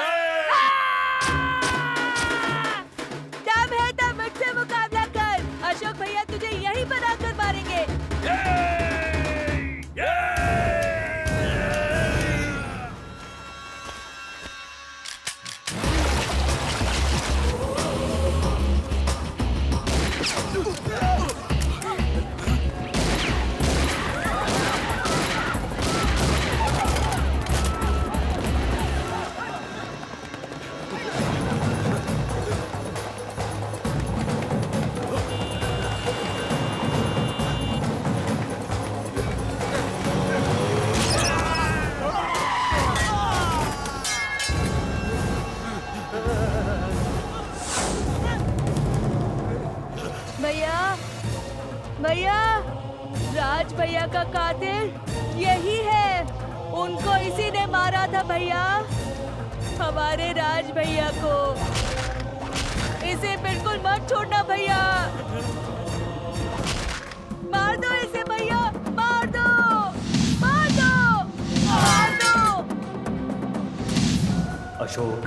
दम है तो मुझसे मुकाबला कर। अशोक भैया तुझे यहीं बना कर मारेंगे। भैया, राज भैया का कातिल यही है। उनको इसी ने मारा था भैया, हमारे राज भैया को। इसे बिल्कुल मत छोड़ना भैया। मार दो इसे भैया, मार दो, मार दो, मार दो। अशोक,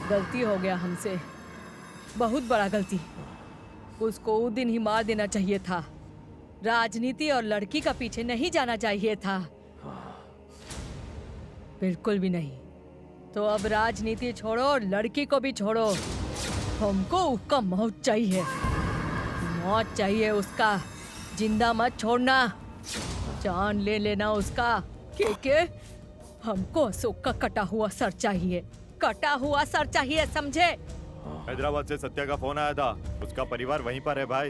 गलती हो गया हमसे, बहुत बड़ा गलती। उसको उस दिन ही मार देना चाहिए था। राजनीति और लड़की का पीछे नहीं जाना चाहिए था, बिल्कुल भी नहीं। तो अब राजनीति छोड़ो और लड़की को भी छोड़ो। हमको उसका मौत चाहिए, मौत चाहिए उसका, जिंदा मत छोड़ना, जान ले लेना उसका। के हमको अशोक का कटा हुआ सर चाहिए, कटा हुआ सर चाहिए, समझे? हैदराबाद से सत्या का फोन आया था, उसका परिवार वहीं पर है भाई।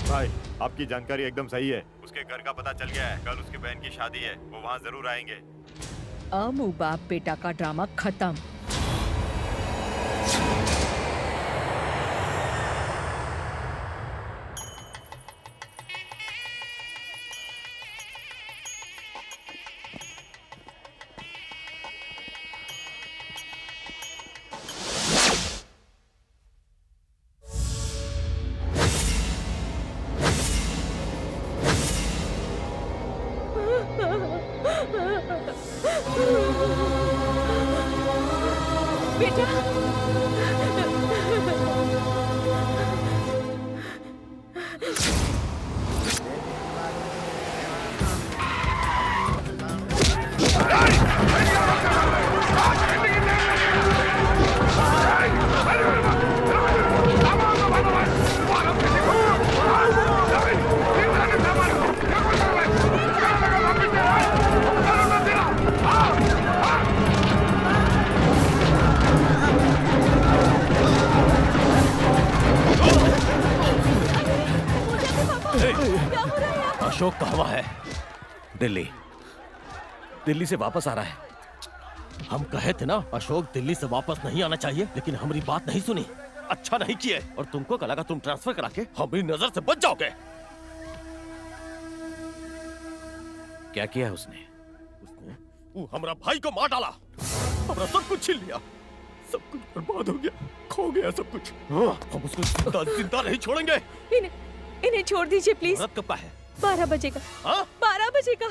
भाई आपकी जानकारी एकदम सही है, उसके घर का पता चल गया है, कल उसकी बहन की शादी है, वो वहाँ जरूर आएंगे। अब वो बाप बेटा का ड्रामा खत्म। अशोक कहाँ है? दिल्ली, दिल्ली से वापस आ रहा है। हम कहे थे ना अशोक दिल्ली से वापस नहीं आना चाहिए, लेकिन हमारी बात नहीं सुनी। अच्छा नहीं किए, और तुमको क्या लगा तुम ट्रांसफर करा के हमारी नजर से बच जाओगे? क्या किया है उसने? वो हमारा भाई को मार डाला, हमारा सब कुछ छीन लिया, सब कुछ बर्बाद हो गया, खो गया सब कुछ। हम उसको जिंदा नहीं छोड़ेंगे। इन्हें छोड़ दीजिए प्लीज। रात कब का है? 12 बजेगा। 12 बजेगा।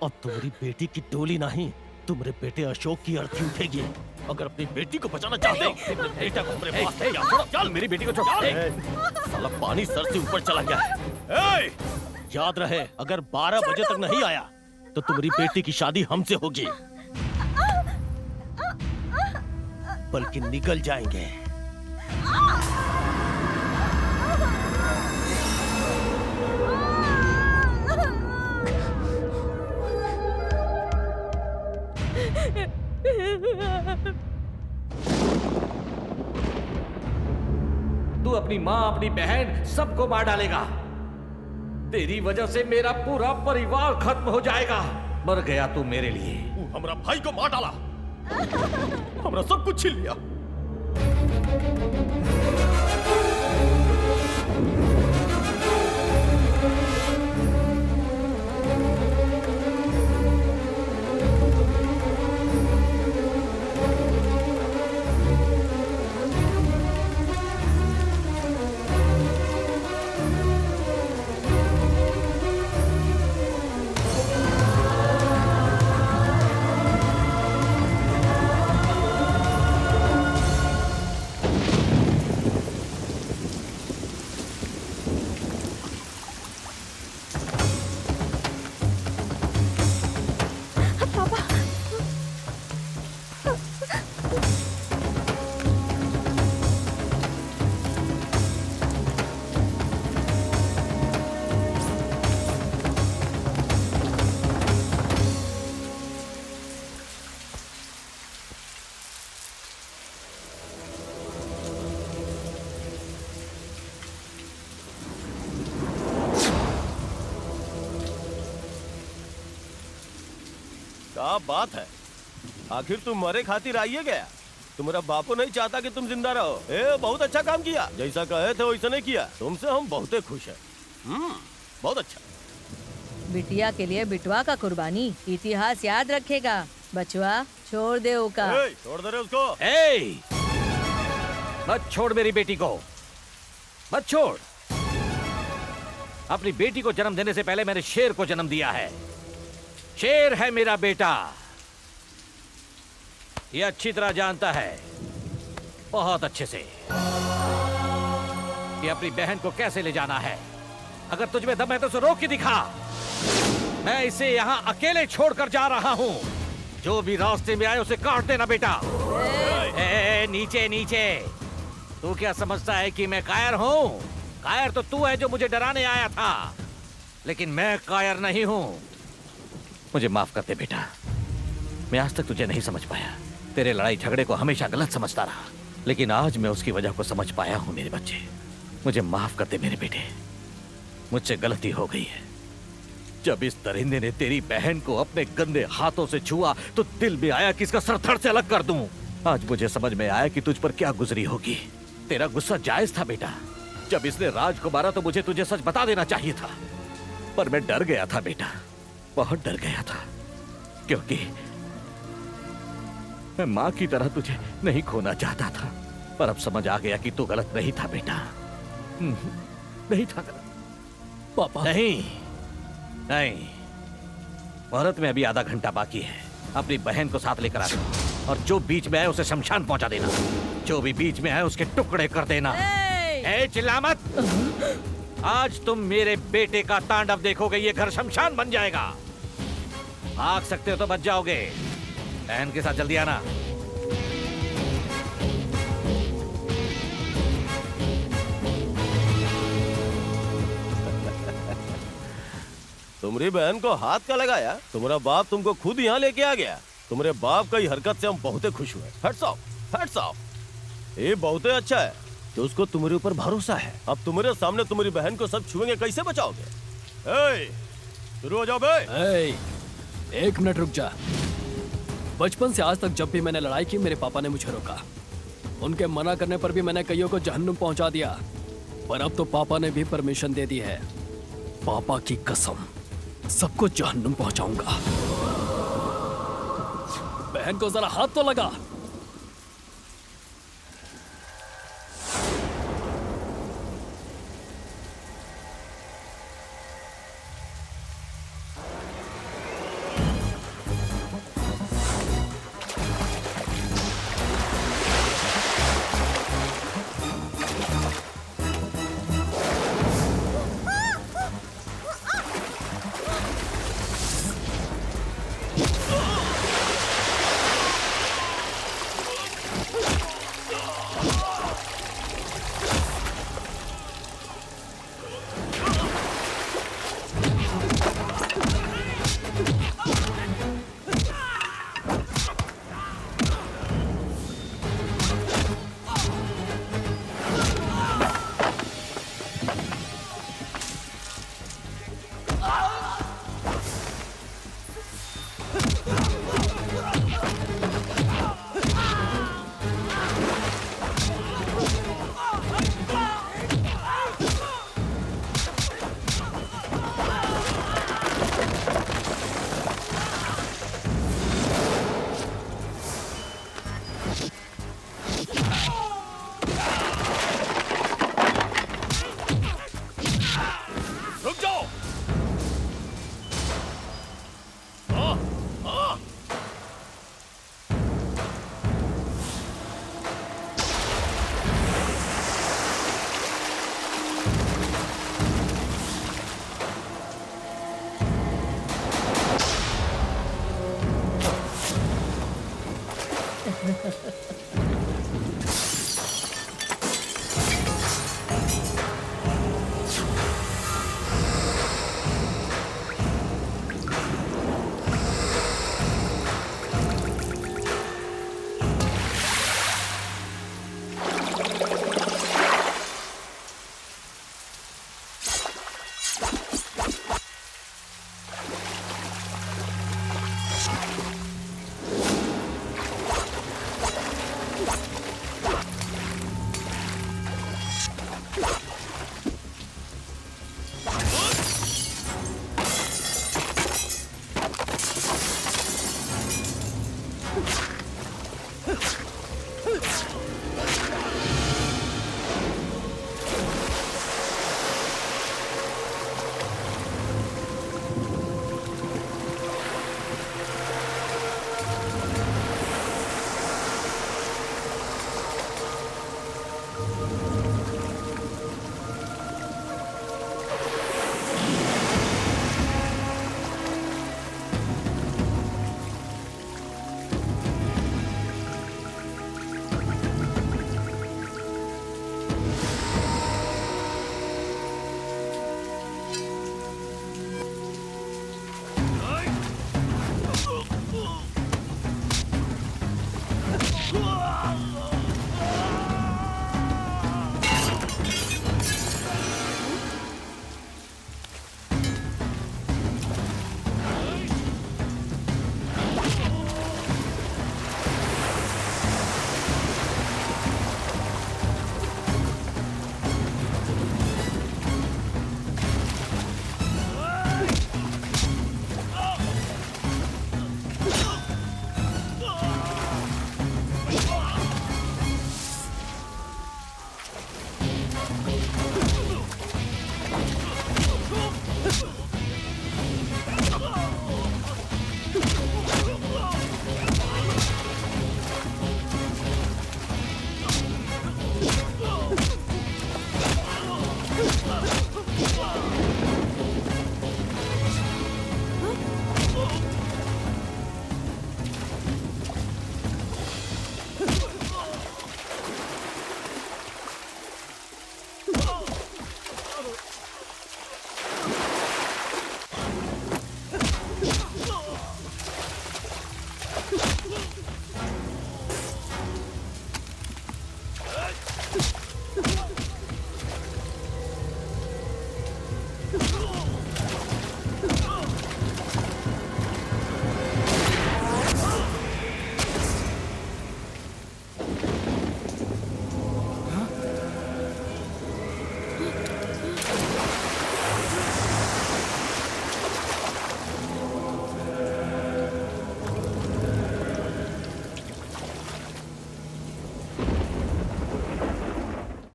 अब तुम्हारी बेटी की डोली नहीं, तुम्हारे बेटे अशोक की अर्थी उठेगी। अगर अपनी बेटी को बचाना चाहते हो, अपने बेटा को हमारे पास ले आओ। चल मेरी बेटी को छोड़। साला पानी सर से ऊपर चला गया है। याद रहे, अगर 12 बजे तक नहीं आया तो तुम्हारी बेटी की शादी हमसे होगी, बल्कि निकल जाएंगे। तू अपनी माँ, अपनी बहन सबको मार डालेगा। तेरी वजह से मेरा पूरा परिवार खत्म हो जाएगा। मर गया तू मेरे लिए। हमारा भाई को मार डाला, हमारा सब कुछ छीन लिया। क्या बात है, आखिर तुम मरे खातिर आइए गया? तुम्हारा बापू नहीं चाहता कि तुम जिंदा रहो। बहुत अच्छा काम किया, जैसा कहे थे वैसा नहीं किया। तुमसे हम बहुत खुश हैं। बहुत अच्छा। बिटिया के लिए बिटवा का कुर्बानी, इतिहास याद रखेगा। बचवा छोड़ दे ओका। छोड़ दे रे उसको। मत छोड़ मेरी बेटी को, मत छोड़। अपनी बेटी को जन्म देने से पहले मैंने शेर को जन्म दिया है। शेर है मेरा बेटा, ये अच्छी तरह जानता है, बहुत अच्छे से, कि अपनी बहन को कैसे ले जाना है। अगर तुझ में दम है तो उसे रोक के दिखा। मैं इसे यहां अकेले छोड़कर जा रहा हूं। जो भी रास्ते में आए उसे काट देना बेटा। नीचे नीचे। तू क्या समझता है कि मैं कायर हूँ? कायर तो तू है जो मुझे डराने आया था, लेकिन मैं कायर नहीं हूँ। मुझे माफ कर दे बेटा, मैं आज तक तुझे नहीं समझ पाया। तेरे लड़ाई झगड़े को हमेशा गलत समझता रहा, लेकिन आज मैं उसकी वजह को समझ पाया हूँ। मेरे बच्चे, मुझे माफ कर दे मेरे बेटे, मुझसे गलती हो गई है। जब इस दरिंदे ने तेरी बहन को अपने गंदे हाथों से छुआ तो दिल में आया कि इसका सर धड़ से अलग कर दूं। आज मुझे समझ में आया कि तुझ पर क्या गुजरी होगी। तेरा गुस्सा जायज था बेटा। जब इसने राज को मारा तो मुझे तुझे सच बता देना चाहिए था, पर मैं डर गया था बेटा, बहुत डर गया था, क्योंकि मैं माँ की तरह तुझे नहीं खोना चाहता था। पर अब समझ आ गया कि तू गलत नहीं था बेटा, नहीं था गलत। पापा नहीं नहीं, मुहूर्त में अभी आधा घंटा बाकी है। अपनी बहन को साथ लेकर आ जाओ और जो बीच में आए उसे शमशान पहुंचा देना। जो भी बीच में आए उसके टुकड़े कर देना। ए चिल्ला मत। आज तुम मेरे बेटे का तांडव देखोगे, ये घर शमशान बन जाएगा। भाग सकते हो तो बच जाओगे। बहन के साथ जल्दी आना। तुम्हारी बहन को हाथ का लगाया? तुम्हारा बाप तुमको खुद यहाँ लेके आ गया। तुम्हारे बाप का ही हरकत से हम बहुत खुश हुए। Hats off, hats off. ये बहुत अच्छा है कि उसको तुम्हारे ऊपर भरोसा है। अब तुम्हारे सामने तुम्हारी बहन को सब छुएंगे, कैसे बचाओगे? शुरू हो जाओ बे। एक मिनट रुक जा। बचपन से आज तक जब भी मैंने लड़ाई की, मेरे पापा ने मुझे रोका। उनके मना करने पर भी मैंने कईयों को जहन्नुम पहुंचा दिया, पर अब तो पापा ने भी परमिशन दे दी है। पापा की कसम, सबको जहन्नुम पहुंचाऊंगा। बहन को जरा हाथ तो लगा। है